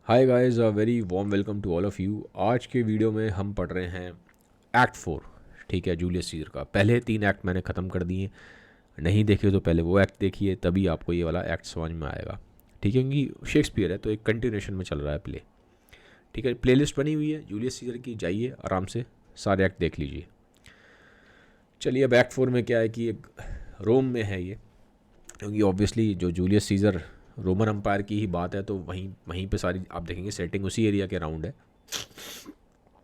Hi guys, a very warm welcome to all of you. आज के video में हम पढ़ रहे हैं एक्ट 4। ठीक है, जूलियस सीजर का पहले 3 एक्ट मैंने ख़त्म कर दिए। नहीं देखे तो पहले वो एक्ट देखिए, तभी आपको ये वाला एक्ट समझ में आएगा। ठीक है, क्योंकि शेक्सपियर है तो एक कंटिन्यूशन में चल रहा है प्ले। ठीक है, प्लेलिस्ट बनी हुई है जूलियस सीजर की, जाइए आराम से सारे एक्ट देख लीजिए। चलिए, अब एक्ट 4 में क्या है कि एक रोम में है ये, क्योंकि ऑब्वियसली जो जूलियस सीजर रोमन अम्पायर की ही बात है तो वहीं वहीं पे सारी आप देखेंगे सेटिंग उसी एरिया के अराउंड है।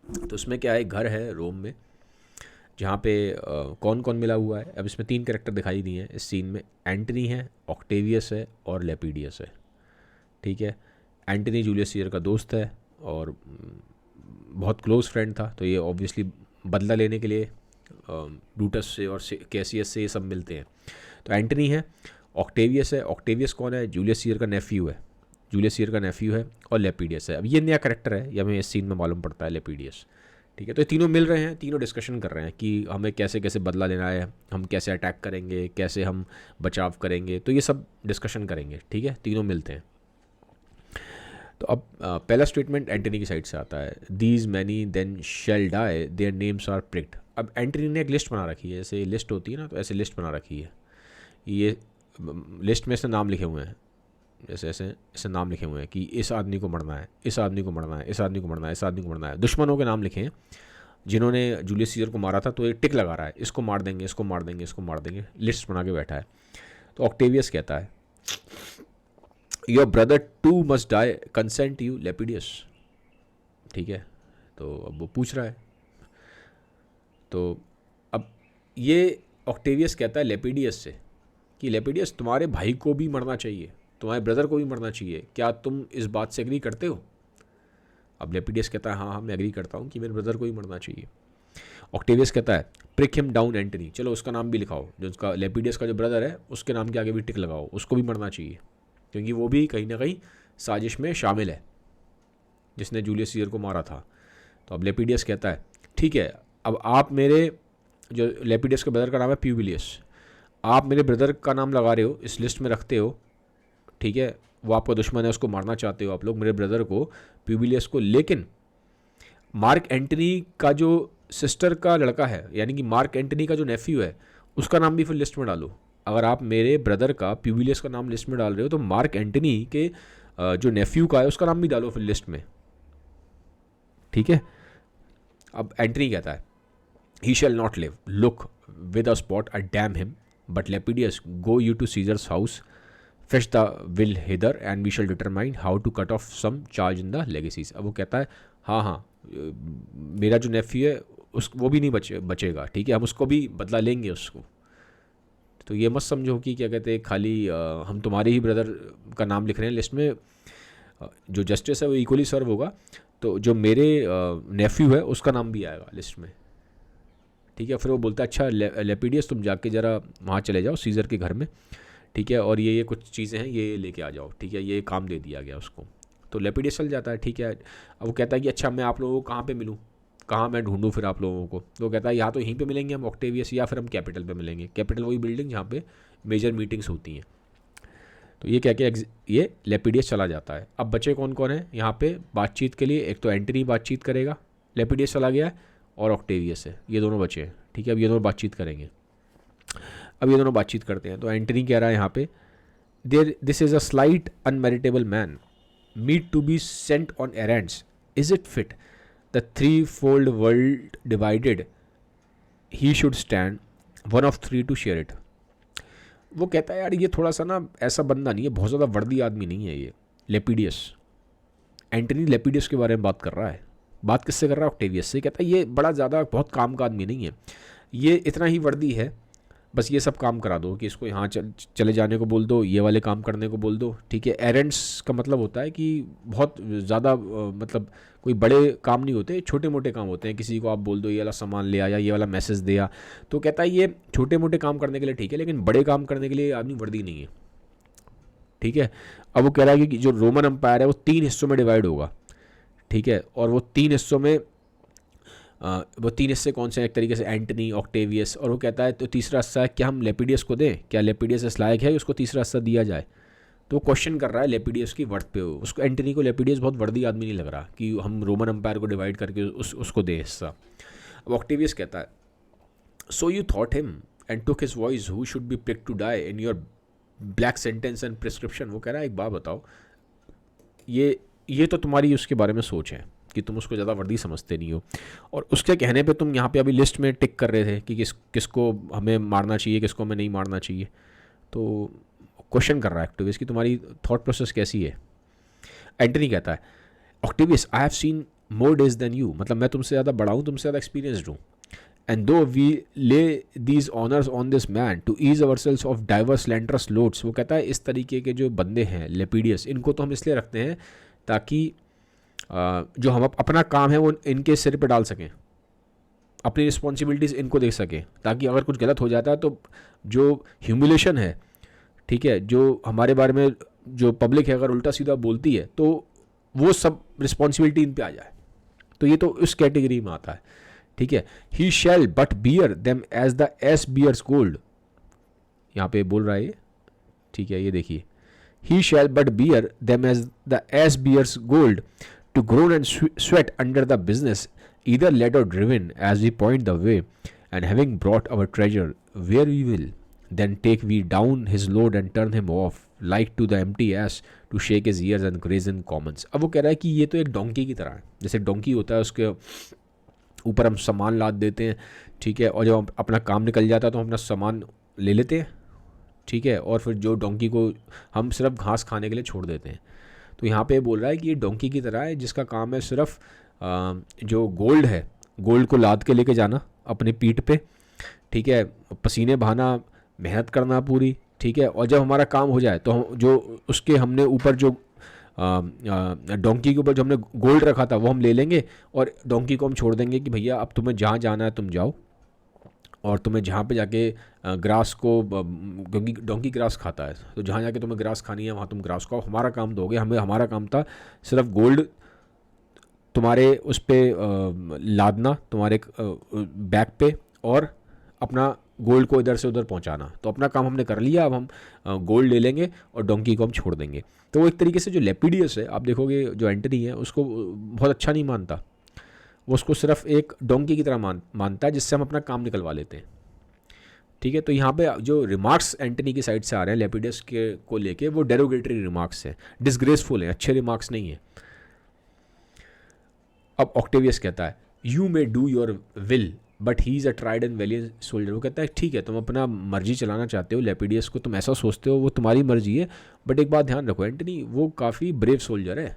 तो उसमें क्या है, घर है रोम में, जहाँ पे कौन कौन मिला हुआ है। अब इसमें 3 कैरेक्टर दिखाई दिए हैं इस सीन में। एंटनी है, ऑक्टेवियस है और लेपीडियस है। ठीक है, एंटनी जूलियस सीजर का दोस्त है और बहुत क्लोज फ्रेंड था, तो ये ऑब्वियसली बदला लेने के लिए ब्रूटस से और कैसियस से ये सब मिलते हैं। तो एंटनी है, ऑक्टेवियस है। ऑक्टेवियस कौन है? जूलियस सीजर का नेफ्यू है। जूलियस सीजर का नेफ्यू है। और लेपीडियस है। अब ये नया कैरेक्टर है, ये हमें इस सीन में मालूम पड़ता है, लेपीडियस। ठीक है, तो ये तीनों मिल रहे हैं, तीनों डिस्कशन कर रहे हैं कि हमें कैसे कैसे बदला लेना है, हम कैसे अटैक करेंगे, कैसे हम बचाव करेंगे, तो ये सब डिस्कशन करेंगे। ठीक है, तीनों मिलते हैं। तो अब पहला स्टेटमेंट एंटनी की साइड से आता है, these many then shall die their names are pricked. अब एंटनी ने एक लिस्ट बना रखी है, जैसे लिस्ट होती है ना, तो ऐसे लिस्ट बना रखी है। ये लिस्ट में ऐसे नाम लिखे हुए हैं, जैसे ऐसे ऐसे नाम लिखे हुए हैं कि इस आदमी को मरना है, इस आदमी को मरना है, इस आदमी को मरना है, इस आदमी को मरना है। दुश्मनों के नाम लिखे हैं जिन्होंने जूलियस सीजर को मारा था, तो ये टिक लगा रहा है, इसको मार देंगे, इसको मार देंगे, इसको मार देंगे, लिस्ट बना के बैठा है। तो ऑक्टेवियस कहता है, your brother too must die, consent you Lepidus. ठीक है, तो अब वो पूछ रहा है, तो अब ये ऑक्टेवियस कहता है लेपिडियस से कि लेपिडियस, तुम्हारे भाई को भी मरना चाहिए, तुम्हारे ब्रदर को भी मरना चाहिए, क्या तुम इस बात से एग्री करते हो? अब लेपिडियस कहता है, हाँ हाँ मैं एग्री करता हूँ कि मेरे ब्रदर को भी मरना चाहिए। ऑक्टेवियस कहता है, प्रिक हिम डाउन एंटनी, चलो उसका नाम भी लिखाओ, जो उसका लेपिडियस का जो ब्रदर है उसके नाम के आगे भी टिक लगाओ, उसको भी मरना चाहिए, क्योंकि वो भी कहीं ना कहीं साजिश में शामिल है जिसने जूलियस सीजर को मारा था। तो अब लेपिडियस कहता है, ठीक है, अब आप मेरे, जो लेपिडियस के ब्रदर का नाम है प्यूबिलियस, आप मेरे ब्रदर का नाम लगा रहे हो, इस लिस्ट में रखते हो। ठीक है, वो आपका दुश्मन है, उसको मारना चाहते हो आप लोग, मेरे ब्रदर को, प्यूबिलियस को। लेकिन मार्क एंटनी का जो सिस्टर का लड़का है, यानी कि मार्क एंटनी का जो नेफ्यू है, उसका नाम भी फिर लिस्ट में डालो। अगर आप मेरे ब्रदर का, प्यूबिलियस का नाम लिस्ट में डाल रहे हो, तो मार्क एंटनी के जो नेफ्यू का है उसका नाम भी डालो फिर लिस्ट में। ठीक है, अब एंटनी कहता है, he shall not live, look with a spot, I damn him, but Lepidus go you to Caesar's house, fetch the will hither and we shall determine how to cut off some charge in the legacies. अब वो कहता है, हाँ हाँ मेरा जो नेफ्यू है उस वो भी नहीं बचेगा। ठीक है, हम उसको भी बदला लेंगे उसको। तो ये मत समझो कि क्या कहते हैं, खाली हम तुम्हारे ही ब्रदर का नाम लिख रहे हैं लिस्ट में, जो जस्टिस है वो इक्वली सर्व होगा, तो जो मेरे नेफ्यू है उसका नाम भी आएगा लिस्ट में। ठीक है, फिर वो बोलता है, अच्छा लेपिडियस तुम जाके ज़रा वहाँ चले जाओ सीजर के घर में, ठीक है, और ये कुछ चीज़ें हैं ये लेके आ जाओ। ठीक है, ये काम दे दिया गया उसको। तो लेपिडियस चल जाता है। ठीक है, अब वो कहता है कि अच्छा मैं आप लोगों को कहाँ पे मिलूँ, कहाँ मैं ढूंढूँ फिर आप लोगों को? तो कहता है, या तो यहीं पे मिलेंगे हम ऑक्टेवियस, या फिर हम कैपिटल पे मिलेंगे। कैपिटल वही बिल्डिंग जहाँ पे मेजर मीटिंग्स होती हैं। तो ये कह के ये लेपिडियस चला जाता है। अब बचे कौन कौन है यहाँ पे बातचीत के लिए? एक तो एंटनी बातचीत करेगा, लेपिडियस चला गया है, और ऑक्टेवियस है, ये दोनों बचे हैं। ठीक है, अब ये दोनों बातचीत करेंगे। अब ये दोनों बातचीत करते हैं, तो एंटनी कह रहा है यहाँ पे, there this is a slight unmeritable man, meet to be sent on errands, is it fit the three fold world divided, he should stand one of three to share it. वो कहता है, यार ये थोड़ा सा ना ऐसा बंदा नहीं है, बहुत ज़्यादा वर्दी आदमी नहीं है ये लेपिडियस। एंटनी लेपिडियस के बारे में बात कर रहा है। बात किससे कर रहा है? ऑक्टेवियस से। कहता है ये बड़ा ज़्यादा बहुत काम का आदमी नहीं है, ये इतना ही वर्दी है, बस ये सब काम करा दो कि इसको यहाँ चले जाने को बोल दो, ये वाले काम करने को बोल दो। ठीक है, एरेंड्स का मतलब होता है कि बहुत ज़्यादा मतलब कोई बड़े काम नहीं होते, छोटे मोटे काम होते हैं। किसी को आप बोल दो ये वाला सामान ले आया, ये वाला मैसेज दिया। तो कहता है ये छोटे मोटे काम करने के लिए ठीक है, लेकिन बड़े काम करने के लिए आदमी वर्दी नहीं है। ठीक है, अब वो कह रहा है कि जो रोमन अम्पायर है वो 3 हिस्सों में डिवाइड होगा। ठीक है, और वो 3 हिस्सों में वो 3 हिस्से कौन से हैं? एक तरीके से एंटनी, ऑक्टेवियस, और वो कहता है तो तीसरा हिस्सा है, क्या हम लेपिडियस को दें? क्या लेपिडियस इस लायक है उसको तीसरा हिस्सा दिया जाए? तो क्वेश्चन कर रहा है लेपिडियस की वर्थ पे। उसको एंटनी को लेपिडियस बहुत वर्दी आदमी नहीं लग रहा कि हम रोमन एम्पायर को डिवाइड करके उसको दे हिस्सा। अब ऑक्टेवियस कहता है, so you thought him and took his voice who should be pick to die in your black sentence and prescription. वो कह रहा है एक बात बताओ, ये तो तुम्हारी उसके बारे में सोच है कि तुम उसको ज़्यादा वर्दी समझते नहीं हो, और उसके कहने पे तुम यहाँ पे अभी लिस्ट में टिक कर रहे थे कि किसको हमें मारना चाहिए, किसको हमें नहीं मारना चाहिए। तो क्वेश्चन कर रहा है ऑक्टेवियस कि तुम्हारी थॉट प्रोसेस कैसी है। एंटनी कहता है, Octavius I have seen more days than you, मतलब मैं तुमसे ज़्यादा बड़ा हूँ, तुमसे ज़्यादा एक्सपीरियंसड हूँ। And though we lay these honours on this man to ease our selves of divers slanderous loads. वो कहता है इस तरीके के जो बंदे हैं लेपिडियस, इनको तो हम इसलिए रखते हैं ताकि जो हम अपना काम है वो इनके सिर पे डाल सकें, अपनी रिस्पॉन्सिबिलिटीज़ इनको दे सकें, ताकि अगर कुछ गलत हो जाता है तो जो ह्यूमिलेशन है, ठीक है, जो हमारे बारे में जो पब्लिक है अगर उल्टा सीधा बोलती है तो वो सब रिस्पॉन्सिबिलिटी इन पे आ जाए। तो ये तो उस कैटेगरी में आता है, ठीक है। He shall but bear them as the ass bears gold, यहाँ पे बोल रहा है ये, ठीक है, ये देखिए, he shall but bear them as the ass bears gold to groan and sweat under the business either led or driven as we point the way, and having brought our treasure where we will, then take we down his load and turn him off like to the empty ass to shake his ears and graze in commons। अब वो कह रहा है कि ये तो एक donkey की तरह है, जैसे डोंकी होता है उसके ऊपर हम सामान लाद देते हैं, ठीक है, और जब अपना काम निकल जाता है तो हम अपना सामान ले लेते हैं, ठीक है, और फिर जो डोंकी को हम सिर्फ घास खाने के लिए छोड़ देते हैं। तो यहाँ पे बोल रहा है कि ये डोंकी की तरह है जिसका काम है सिर्फ जो गोल्ड है, गोल्ड को लाद के लेके जाना अपने पीठ पे, ठीक है, पसीने बहाना, मेहनत करना पूरी, ठीक है, और जब हमारा काम हो जाए तो हम जो उसके हमने ऊपर जो डोंकी के ऊपर जो हमने गोल्ड रखा था वो हम ले लेंगे और डोंकी को हम छोड़ देंगे कि भैया अब तुम्हें जहाँ जाना है तुम जाओ, और तुम्हें जहाँ पे जाके ग्रास को, क्योंकि डोंकी ग्रास खाता है, तो जहाँ जाके तुम्हें ग्रास खानी है वहाँ तुम ग्रास खाओ, हमारा काम दोगे। हमारा काम था सिर्फ गोल्ड तुम्हारे उस पर लादना, तुम्हारे बैक पे, और अपना गोल्ड को इधर से उधर पहुंचाना। तो अपना काम हमने कर लिया, अब हम गोल्ड ले लेंगे और डोंकी को हम छोड़ देंगे। तो वो एक तरीके से जो लेपिडियस है, आप देखोगे जो एंटनी है उसको बहुत अच्छा नहीं मानता, वो उसको सिर्फ एक डोंकी की तरह मानता है जिससे हम अपना काम निकलवा लेते हैं, ठीक है। तो यहाँ पे जो रिमार्क्स एंटनी की साइड से आ रहे हैं लेपिडियस के को लेके, वो डेरोगेटरी रिमार्क्स हैं, डिसग्रेसफुल हैं, अच्छे रिमार्क्स नहीं है। अब ऑक्टेवियस कहता है, you may do your will but he is a tried and valiant soldier. वो कहता है ठीक है, तुम अपना मर्जी चलाना चाहते हो लेपिडियस को, तुम ऐसा सोचते हो, वो तुम्हारी मर्जी है, बट एक बात ध्यान रखो एंटनी, वो काफ़ी ब्रेव सोल्जर है,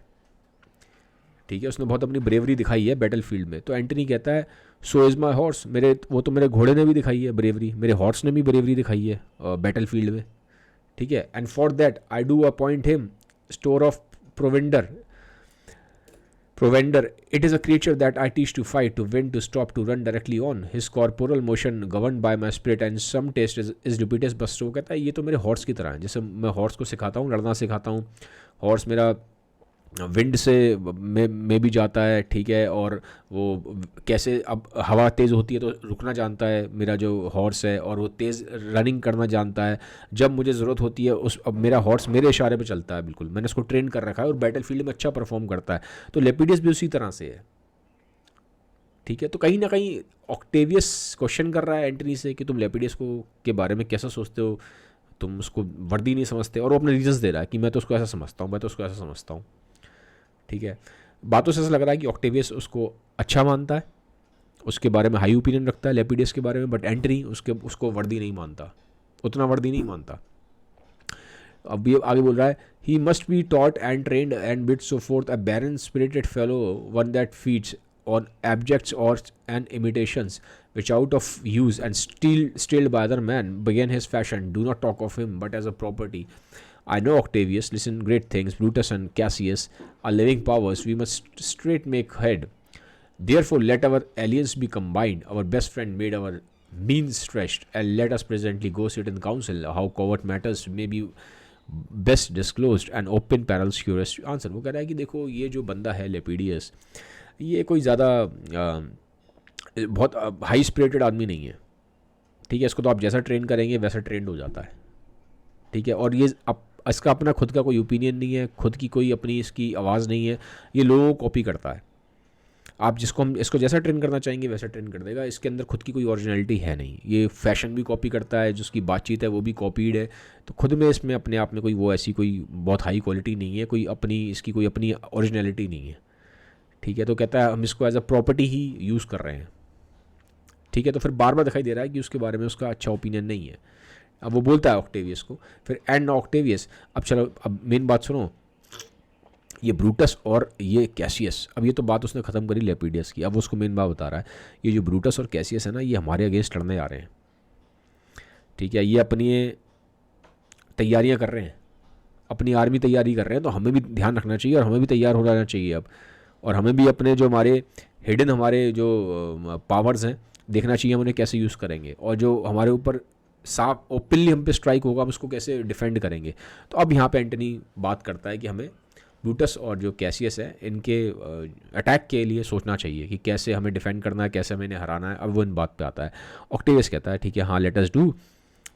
ठीक है, उसने बहुत अपनी ब्रेवरी दिखाई है बैटल फील्ड में। तो एंटनी कहता है, सो इज़ माई हॉर्स, वो तो मेरे घोड़े ने भी दिखाई है ब्रेवरी, मेरे हॉर्स ने भी ब्रेवरी दिखाई है बैटल फील्ड में, ठीक है। And for that I do appoint him store of provender, it is a creature that I teach to fight, to win, to stop, to run directly on. His corporal motion governed by my spirit and some taste is dubious, बस वो कहता है ये तो मेरे horse की तरह है, जैसे मैं हॉर्स को सिखाता हूँ, लड़ना सिखाता हूँ, हॉर्स मेरा विंड से में भी जाता है, ठीक है, और वो कैसे अब हवा तेज़ होती है तो रुकना जानता है मेरा जो हॉर्स है, और वो तेज़ रनिंग करना जानता है, जब मुझे ज़रूरत होती है अब मेरा हॉर्स मेरे इशारे पे चलता है, बिल्कुल मैंने उसको ट्रेन कर रखा है और बैटल फील्ड में अच्छा परफॉर्म करता है। तो लेपिडियस भी उसी तरह से है, ठीक है। तो कहीं ना कहीं ऑक्टेवियस क्वेश्चन कर रहा है एंटनी से कि तुम लेपिडियस को के बारे में कैसा सोचते हो, तुम उसको वर्दी नहीं समझते, और वो अपने रीजंस दे रहा है कि मैं तो उसको ऐसा समझता हूँ, मैं तो उसको ऐसा समझता हूँ, ठीक है। बातों से ऐसा लग रहा है कि ऑक्टेवियस उसको अच्छा मानता है, उसके बारे में हाई ओपिनियन रखता है लेपिडियस के बारे में, बट एंटनी उसको वर्दी नहीं मानता, उतना वर्दी नहीं मानता। अब ये आगे बोल रहा है, he must be taught and trained and bid so forth, a barren spirited fellow, one that feeds on abjects or and imitations which out of use and stealed by other man began his fashion. Do not talk of him but as a property. I know Octavius, listen, great things, Brutus and Cassius are living powers, we must straight make head. Therefore let our alliance be combined, our best friend made our means stretched, and let us presently go sit in council, how covert matters may be best disclosed and open perils curious answer। वो कह रहा है कि देखो ये जो बंदा है लेपिडियस, ये कोई ज़्यादा बहुत हाई स्पिरिटेड आदमी नहीं है, ठीक है, इसको तो आप जैसा ट्रेन करेंगे वैसा ट्रेंड हो जाता है, ठीक है, और ये इसका अपना खुद का कोई ओपिनियन नहीं है, खुद की कोई अपनी इसकी आवाज़ नहीं है, ये लोगों को कॉपी करता है। आप जिसको हम इसको जैसा ट्रेन करना चाहेंगे वैसा ट्रेन कर देगा, इसके अंदर खुद की कोई ओरिजिनलिटी है नहीं। ये फैशन भी कॉपी करता है, जिसकी बातचीत है वो भी कॉपीड है, तो खुद में इसमें अपने आप में कोई वो ऐसी कोई बहुत हाई क्वालिटी नहीं है, कोई अपनी इसकी कोई अपनी ओरिजिनलिटी नहीं है। ठीक है, तो कहता है हम इसको एज अ प्रॉपर्टी ही यूज़ कर रहे हैं। ठीक है, तो फिर बार बार दिखाई दे रहा है कि उसके बारे में उसका अच्छा ओपिनियन नहीं है। अब वो बोलता है ऑक्टेवियस को, फिर एंड ऑक्टेवियस, अब चलो अब मेन बात सुनो, ये ब्रूटस और ये कैसियस, अब ये तो बात उसने ख़त्म करी लेपिडियस की, अब उसको मेन बात बता रहा है। ये जो ब्रूटस और कैसियस है ना, ये हमारे अगेंस्ट लड़ने आ रहे हैं। ठीक है, ये अपनी तैयारियां कर रहे हैं, अपनी आर्मी तैयारी कर रहे हैं, तो हमें भी ध्यान रखना चाहिए और हमें भी तैयार हो जाना चाहिए अब, और हमें भी अपने जो हमारे हिडन हमारे जो पावर्स हैं देखना चाहिए हम उन्हें कैसे यूज़ करेंगे, और जो हमारे ऊपर साफ ओपनली हम पे स्ट्राइक होगा हम उसको कैसे डिफेंड करेंगे। तो अब यहाँ पे एंटनी बात करता है कि हमें ब्रूटस और जो कैसियस है इनके अटैक के लिए सोचना चाहिए कि कैसे हमें डिफेंड करना है, कैसे हमें इन्हें हराना है। अब वो इन बात पे आता है। ऑक्टेवियस कहता है ठीक है, हाँ let us do,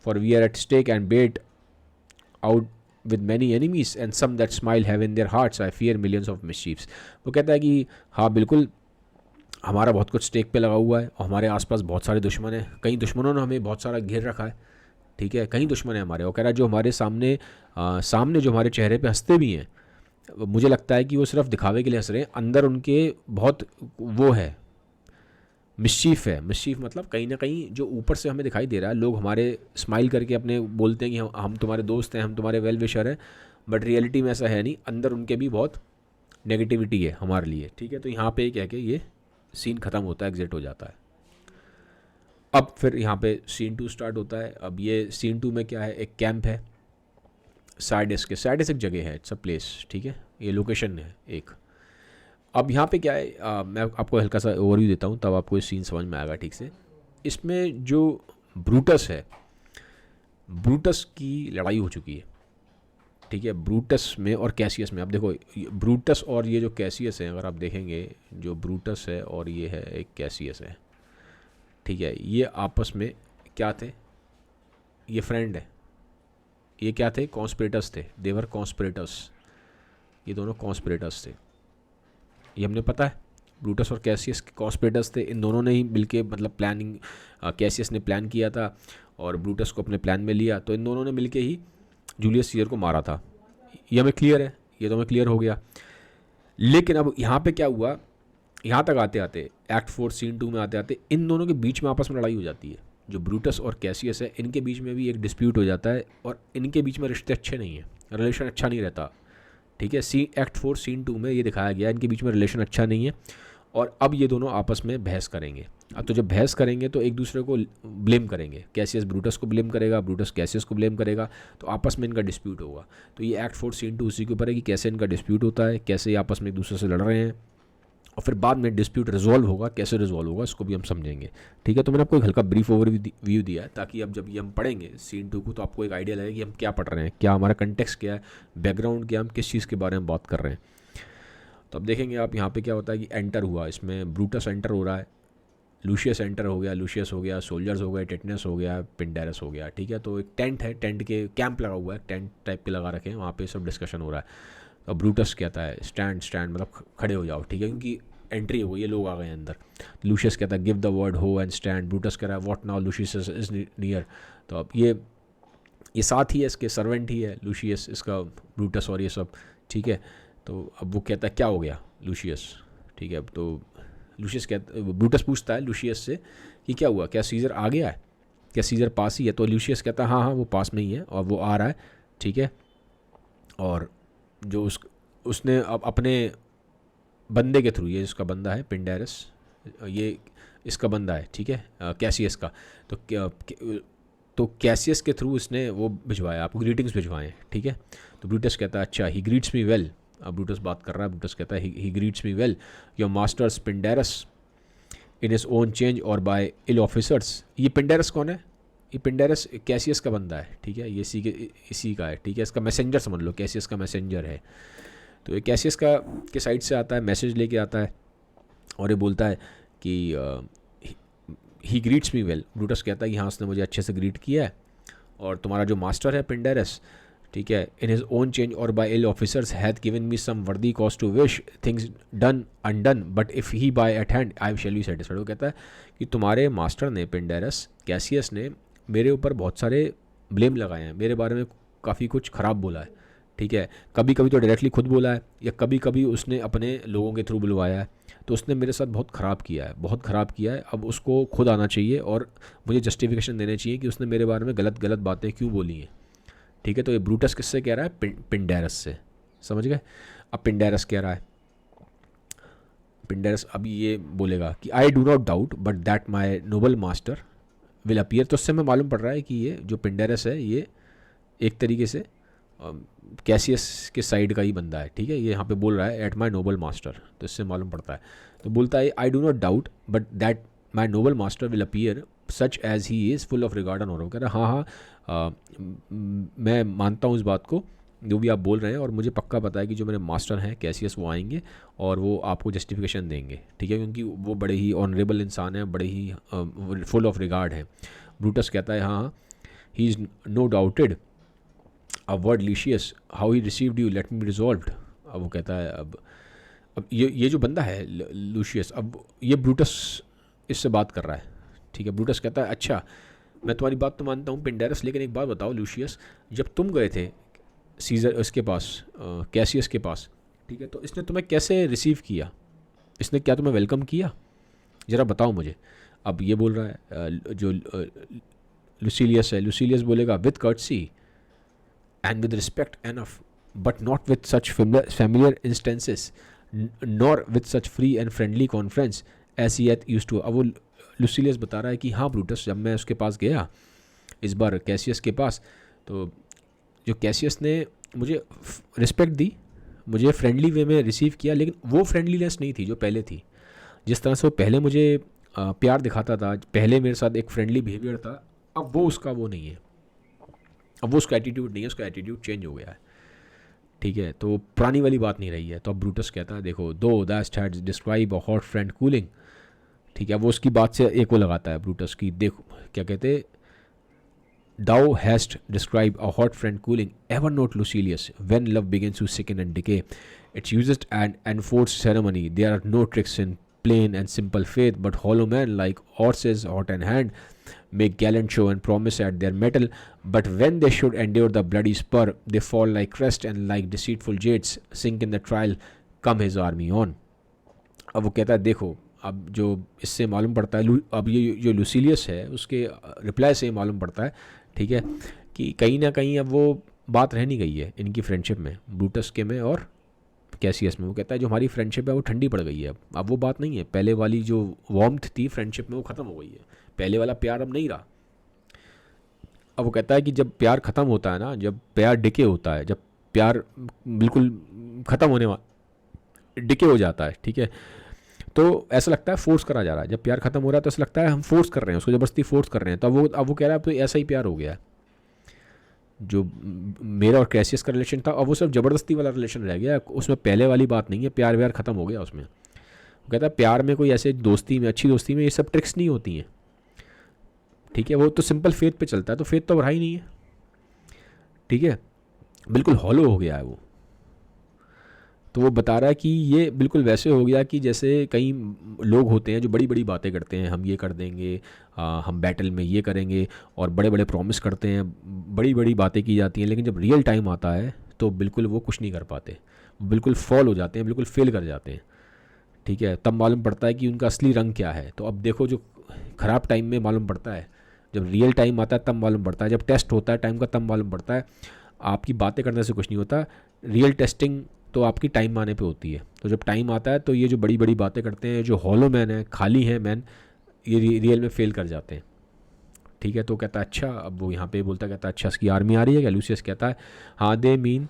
for we are at stake and bayed out with many enemies and some that smile have in their hearts I fear millions of mischiefs। वो कहता है कि हाँ बिल्कुल हमारा बहुत कुछ स्टेक पे लगा हुआ है और हमारे आसपास बहुत सारे दुश्मन हैं, कई दुश्मनों ने हमें बहुत सारा घेर रखा है। ठीक है, कई दुश्मन हैं हमारे। वो कह रहा है जो हमारे सामने जो हमारे चेहरे पे हंसते भी हैं, मुझे लगता है कि वो सिर्फ दिखावे के लिए हंस रहे हैं, अंदर उनके बहुत वो है, मिस्चीफ है। मिस्चीफ मतलब कहीं ना कहीं जो ऊपर से हमें दिखाई दे रहा है, लोग हमारे स्माइल करके अपने बोलते हैं कि हम तुम्हारे दोस्त हैं, हम तुम्हारे वेल विशर हैं, बट रियलिटी में ऐसा है नहीं, अंदर उनके भी बहुत नेगेटिविटी है हमारे लिए। ठीक है, तो यहाँ पे कह के ये सीन ख़त्म होता है, एग्जिट हो जाता है। अब फिर यहाँ पे सीन 2 स्टार्ट होता है। अब ये सीन 2 में क्या है, एक कैंप है साइडस एक जगह है, इट्स अ प्लेस। ठीक है, ये लोकेशन है एक। अब यहाँ पे क्या है, मैं आपको हल्का सा ओवरव्यू देता हूँ तब आपको ये सीन समझ में आएगा ठीक से। इसमें जो ब्रूटस है, ब्रूटस की लड़ाई हो चुकी है। ठीक है, ब्रूटस में और कैसियस में। अब देखो ब्रूटस और ये जो कैसियस है, अगर आप देखेंगे जो ब्रूटस है और ये है एक कैसियस है, ठीक है, ये आपस में क्या थे, ये फ्रेंड है। ये क्या थे, कॉन्स्पिरेटर्स थे, देवर कॉन्स्पिरेटर्स, ये दोनों कॉन्स्पिरेटर्स थे, ये हमने पता है। ब्रूटस और कैसियस के कॉन्स्पिरेटर्स थे, इन दोनों ने ही मिलके मतलब प्लानिंग, कैसियस ने प्लान किया था और ब्रूटस को अपने प्लान में लिया, तो इन दोनों ने मिलके ही जूलियस सीजर को मारा था। ये हमें क्लियर है, ये तो हमें क्लियर हो गया। लेकिन अब यहाँ पे क्या हुआ, यहाँ तक आते आते एक्ट 4 सीन 2 में आते आते इन दोनों के बीच में आपस में लड़ाई हो जाती है। जो ब्रूटस और कैसियस है इनके बीच में भी एक डिस्प्यूट हो जाता है और इनके बीच में रिश्ते अच्छे नहीं हैं, रिलेशन अच्छा नहीं रहता। ठीक है, एक्ट 4 सीन 2 में ये दिखाया गया इनके बीच में रिलेशन अच्छा नहीं है और अब ये दोनों आपस में बहस करेंगे। अब तो जब बहस करेंगे तो एक दूसरे को ब्लेम करेंगे, कैसियस ब्रूटस को ब्लेम करेगा, ब्रूटस कैसियस को ब्लेम करेगा, तो आपस में इनका डिस्प्यूट होगा। तो ये एक्ट 4 सीन 2 उसी के ऊपर है कि कैसे इनका डिस्प्यूट होता है, कैसे ये आपस में एक दूसरे से लड़ रहे हैं और फिर बाद में डिस्प्यूट रिजॉल्व होगा, कैसे रिजॉल्व होगा इसको भी हम समझेंगे। ठीक है, तो मैंने आपको एक हल्का ब्रीफ ओवरव्यू दिया है ताकि अब जब ये हम पढ़ेंगे सीन 2 को तो आपको एक आइडिया लगेगा कि हम क्या पढ़ रहे हैं, क्या हमारा कंटेक्स्ट क्या है, बैकग्राउंड क्या, हम किस चीज़ के बारे में बात कर रहे हैं। तो अब देखेंगे आप यहाँ पे क्या होता है कि एंटर हुआ, इसमें ब्रूटस एंटर हो रहा है, लूशियस एंटर हो गया, लूशियस हो गया, सोल्जर्स हो गए, टेटनस हो गया, पिंडेरस हो गया। ठीक है, तो एक टेंट है, टेंट के कैंप लगा हुआ है, टेंट टाइप के लगा रखे हैं, वहाँ पे सब डिस्कशन हो रहा है। तो ब्रूटस कहता है स्टैंड मतलब खड़े हो जाओ। ठीक है, क्योंकि एंट्री हो गई, ये लोग आ गए अंदर। लूशियस कहता है गिव द वर्ड हो एंड स्टैंड। ब्रूटस कह रहा है what now, luscious is near. तो अब ये साथ ही है, इसके सर्वेंट ही है लूशियस, इसका ब्रूटस और ये सब। ठीक है, तो अब वो कहता है क्या हो गया लूशियस। ठीक है, तो लूशियस कहता, ब्रूटस पूछता है लूशियस से कि क्या हुआ, क्या सीजर आ गया है, क्या सीजर पास ही है। तो लूशियस कहता है हाँ वो पास में ही है और वो आ रहा है। ठीक है, और जो उसने अब अपने बंदे के थ्रू, ये इसका बंदा है पिंडेरस, ये इसका बंदा है। ठीक है, कैसियस का, तो कैसियस के थ्रू इसने वो भिजवाया, आपको ग्रीटिंग्स भिजवाएं। ठीक है, तो ब्रूटस कहता है अच्छा ही ग्रीट्स मी वेल। अब ब्रूटस बात कर रहा है, ब्रूटस कहता है he greets me well your masters Pindarus in his own change or by ill officers. ये पिंडेरस कौन है, ये पिंडेरस कैसियस का बंदा है। ठीक है, ये इसी का है। ठीक है, इसका मैसेंजर समझ लो, कैसियस का मैसेंजर है। तो ये कैसियस के साइड से आता है, मैसेज लेके आता है और ये बोलता है कि ही ग्रीट्स मी वेल। ब्रूटस कहता है कि हाँ उसने मुझे अच्छे से ग्रीट किया है और तुम्हारा जो मास्टर है पिंडेरस, ठीक है, in his own change or by ill officers hath given me some worthy cause to wish things done undone, but if he be at hand I shall be satisfied. वो कहता है कि तुम्हारे master ने, पिंडेरस, Cassius ने मेरे ऊपर बहुत सारे ब्लेम लगाए हैं, मेरे बारे में काफ़ी कुछ ख़राब बोला है। ठीक है, कभी कभी तो डायरेक्टली खुद बोला है, या कभी कभी उसने अपने लोगों के थ्रू बुलवाया है। तो उसने मेरे साथ बहुत ख़राब किया है, बहुत ख़राब किया है। अब उसको खुद आना चाहिए और मुझे जस्टिफिकेशन देने चाहिए कि उसने मेरे बारे में गलत गलत बातें क्यों बोली हैं। ठीक है, तो ये ब्रूटस किससे कह रहा है? पिंडेरस से। समझ गए? अब पिंडेरस कह रहा है, पिंडेरस अब ये बोलेगा कि I do not doubt but that my noble master will appear. तो उससे हमें मालूम पड़ रहा है कि ये जो पिंडेरस है ये एक तरीके से कैसियस के साइड का ही बंदा है। ठीक है, ये यहाँ पे बोल रहा है एट माई नोबल मास्टर, तो इससे मालूम पड़ता है। तो बोलता है I do not doubt but that my noble master will appear such as he is full of regard and honour. कह रहा हाँ हाँ, मैं मानता हूँ इस बात को जो भी आप बोल रहे हैं, और मुझे पक्का पता है कि जो मेरे मास्टर हैं कैसियस वो आएंगे और वो आपको जस्टिफिकेशन देंगे। ठीक है, क्योंकि वो बड़े ही ऑनरेबल इंसान हैं, बड़े ही फुल ऑफ रिगार्ड हैं। ब्रूटस कहता है हाँ, he is no doubted a word Lucius how he received you let me resolved. अब वो कहता है अब ये जो बंदा है लूशियस, अब ये ब्रूटस इससे बात कर रहा है। ठीक है, ब्रूटस कहता है अच्छा मैं तुम्हारी बात तो मानता हूँ पिंडेरस, लेकिन एक बात बताओ लूशियस, जब तुम गए थे सीजर उसके पास, कैसियस के पास, ठीक है, तो इसने तुम्हें कैसे रिसीव किया? इसने क्या तुम्हें वेलकम किया? ज़रा बताओ मुझे। अब ये बोल रहा है जो लुसीलियस है, लुसीलियस बोलेगा with courtesy and with respect enough, but not with such familiar instances, nor with such free and friendly conference as he had used to। अब वो लुसीलियस बता रहा है कि हाँ ब्रूटस, जब मैं उसके पास गया इस बार कैसियस के पास, तो जो कैसियस ने मुझे रिस्पेक्ट दी, मुझे फ्रेंडली वे में रिसीव किया, लेकिन वो फ्रेंडलीनेस नहीं थी जो पहले थी। जिस तरह से वो पहले मुझे प्यार दिखाता था, पहले मेरे साथ एक फ्रेंडली बिहेवियर था, अब वो उसका वो नहीं है, अब वो उसका एटीट्यूड नहीं है, उसका एटीट्यूड चेंज हो गया है। ठीक है, तो पुरानी वाली बात नहीं रही है। तो अब ब्रूटस कहता है देखो, दो that had describe a hot friend cooling. ठीक है, वो उसकी बात से एक वो लगाता है ब्रूटस की, देखो क्या कहते, thou hast describe a hot friend cooling ever note Lucilius when love begins to sicken and decay it's used and enforced ceremony there are no tricks in plain and simple faith, but hollow men like horses hot in hand make gallant show and promise at their mettle, but when they should endure the bloody spur they fall like crest and like deceitful jades sink in the trial come his army on। अब वो कहता है देखो, अब जो इससे मालूम पड़ता है, अब ये जो लुसीलियस है उसके रिप्लाई से मालूम पड़ता है, ठीक है, कि कहीं ना कहीं अब वो बात रह नहीं गई है इनकी फ्रेंडशिप में, ब्रूटस के में और कैसियस में। वो कहता है जो हमारी फ्रेंडशिप है वो ठंडी पड़ गई है, अब वो बात नहीं है, पहले वाली जो वार्मथ थी फ्रेंडशिप में वो ख़त्म हो गई है, पहले वाला प्यार अब नहीं रहा। अब वो कहता है कि जब प्यार ख़त्म होता है ना, जब प्यार डिके होता है, जब प्यार बिल्कुल ख़त्म होने वाला डिके हो जाता है, ठीक है, तो ऐसा लगता है फोर्स करा जा रहा है। जब प्यार ख़त्म हो रहा है तो ऐसा लगता है हम फोर्स कर रहे हैं उसको, ज़बरदस्ती फोर्स कर रहे हैं। तो अब वो कह रहा है अब तो ऐसा ही प्यार हो गया है, जो मेरा और कैसियस का रिलेशन था अब वो सिर्फ ज़बरदस्ती वाला रिलेशन रह गया, उसमें पहले वाली बात नहीं है, प्यार व्यार ख़त्म हो गया उसमें। वो कहता है प्यार में कोई ऐसे दोस्ती में, अच्छी दोस्ती में ये सब ट्रिक्स नहीं होती हैं, ठीक है, वो तो सिंपल फेथ पे चलता है, तो फेथ तो रहा ही नहीं है, ठीक है, बिल्कुल हॉलो हो गया है वो। तो वो बता रहा है कि ये बिल्कुल वैसे हो गया कि जैसे कई लोग होते हैं जो बड़ी बड़ी बातें करते हैं, हम ये कर देंगे, हम बैटल में ये करेंगे, और बड़े बड़े प्रॉमिस करते हैं, बड़ी बड़ी बातें की जाती हैं, लेकिन जब रियल टाइम आता है तो बिल्कुल वो कुछ नहीं कर पाते, बिल्कुल फॉल हो जाते हैं, बिल्कुल फेल कर जाते हैं। ठीक है, तब मालूम पड़ता है कि उनका असली रंग क्या है। तो अब देखो, जो ख़राब टाइम में मालूम पड़ता है, जब रियल टाइम आता है तब मालूम पड़ता है, जब टेस्ट होता है टाइम का तब मालूम पड़ता है। आपकी बातें करने से कुछ नहीं होता, रियल टेस्टिंग तो आपकी टाइम आने पे होती है। तो जब टाइम आता है तो ये जो बड़ी बड़ी बातें करते हैं, जो हॉलो मैन है, खाली है मैन, ये रियल में फेल कर जाते हैं। ठीक है, तो कहता है अच्छा, अब वो यहाँ पे बोलता कहता है अच्छा इसकी आर्मी आ रही है क्या? लूसियस कहता है हाँ, they mean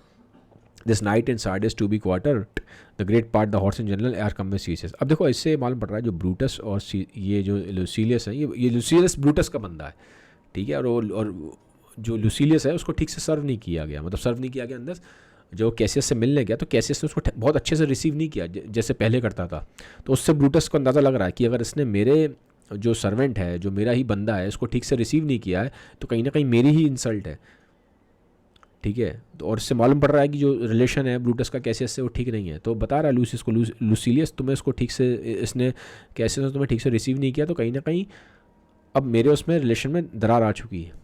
this night in Sardis to be quarter the great part the horse in general are come with Cassius. अब देखो, इससे मालूम पड़ रहा है जो ब्रूटस और ये जो लुसीलियस है, ये लुसीलियस ब्रूटस का बंदा है, ठीक है, और जो लुसीलियस है उसको ठीक से सर्व नहीं किया गया, मतलब सर्व नहीं किया गया अंदर। जो कैसियस से मिलने गया तो कैसियस ने उसको बहुत अच्छे से रिसीव नहीं किया जैसे पहले करता था। तो उससे ब्रूटस को अंदाज़ा लग रहा है कि अगर इसने मेरे जो सर्वेंट है, जो मेरा ही बंदा है, इसको ठीक से रिसीव नहीं किया है तो कहीं ना कहीं मेरी ही इंसल्ट है। ठीक है। तो और इससे मालूम पड़ रहा है कि जो रिलेशन है ब्रूटस का कैसियस से वो ठीक नहीं है। तो बता रहा है लूसियस को, लूसिलियस तुम्हें इसको ठीक से, इसने कैसियस ने तुम्हें ठीक से रिसीव नहीं किया, तो कहीं ना कहीं अब मेरे उसमें रिलेशन में दरार आ चुकी है।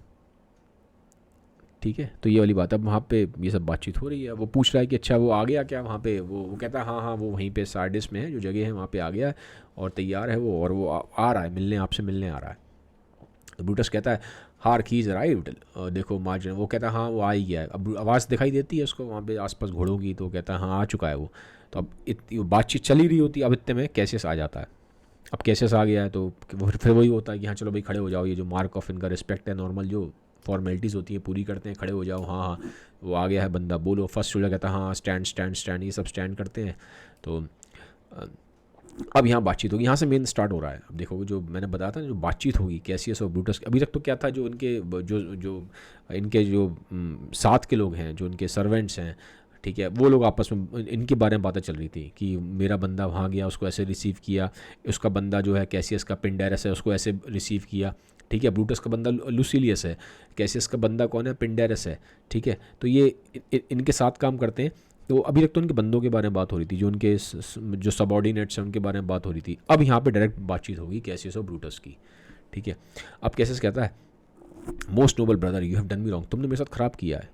ठीक है, तो ये वाली बात, अब वहाँ पे ये सब बातचीत हो रही है। वो पूछ रहा है कि अच्छा वो आ गया क्या वहाँ पे, वो कहता है हाँ हाँ वो वहीं पे सार्डिस में है, जो जगह है वहाँ पे आ गया है और तैयार है वो, और वो आ रहा है मिलने, आपसे मिलने आ रहा है। तो ब्रूटस कहता है हार कीज राइट, देखो मार्जिन, वो कहता है हाँ वो आ ही गया है। अब आवाज़ दिखाई देती है उसको वहाँ पे आसपास घोड़ों की, तो कहता है हाँ आ चुका है वो। तो अब बातचीत चल ही रही होती है, अब इतने में कैसियस आ जाता है। अब कैसियस आ गया है तो फिर वही होता है कि हाँ चलो भाई खड़े हो जाओ, ये जो मार्क ऑफ इनका रिस्पेक्ट है, नॉर्मल जो फॉर्मेलिटीज़ होती हैं पूरी करते हैं, खड़े हो जाओ, हाँ हाँ वो आ गया है बंदा, बोलो। फर्स्ट सोल्जर कहता है हाँ स्टैंड स्टैंड स्टैंड, ये सब स्टैंड करते हैं। तो अब यहाँ बातचीत होगी, यहाँ से मेन स्टार्ट हो रहा है। अब देखो जो मैंने बताया था, जो बातचीत होगी कैसियस और ब्रूटस, अभी तक तो क्या था, जो इनके इनके जो साथ के लोग हैं, जो इनके सर्वेंट्स हैं, ठीक है, वो लोग आपस में इनके बारे में बातें चल रही थी कि मेरा बंदा वहाँ गया, उसको ऐसे रिसीव किया, उसका बंदा जो है कैसियस का पिंडेरस है, उसको ऐसे रिसीव किया। ठीक है, ब्रूटस का बंदा लूसिलियस है, कैसियस का बंदा कौन है, पिंडेरस है। ठीक है, तो ये इनके साथ काम करते हैं। तो अभी तक तो उनके बंदों के बारे में बात हो रही थी, जो उनके जो सबॉर्डिनेट्स हैं उनके बारे में बात हो रही थी। अब यहाँ पे डायरेक्ट बातचीत होगी कैसियस और ब्रूटस की। ठीक है, अब कैसियस कहता है most noble brother you have done me wrong, तुमने मेरे साथ ख़राब किया है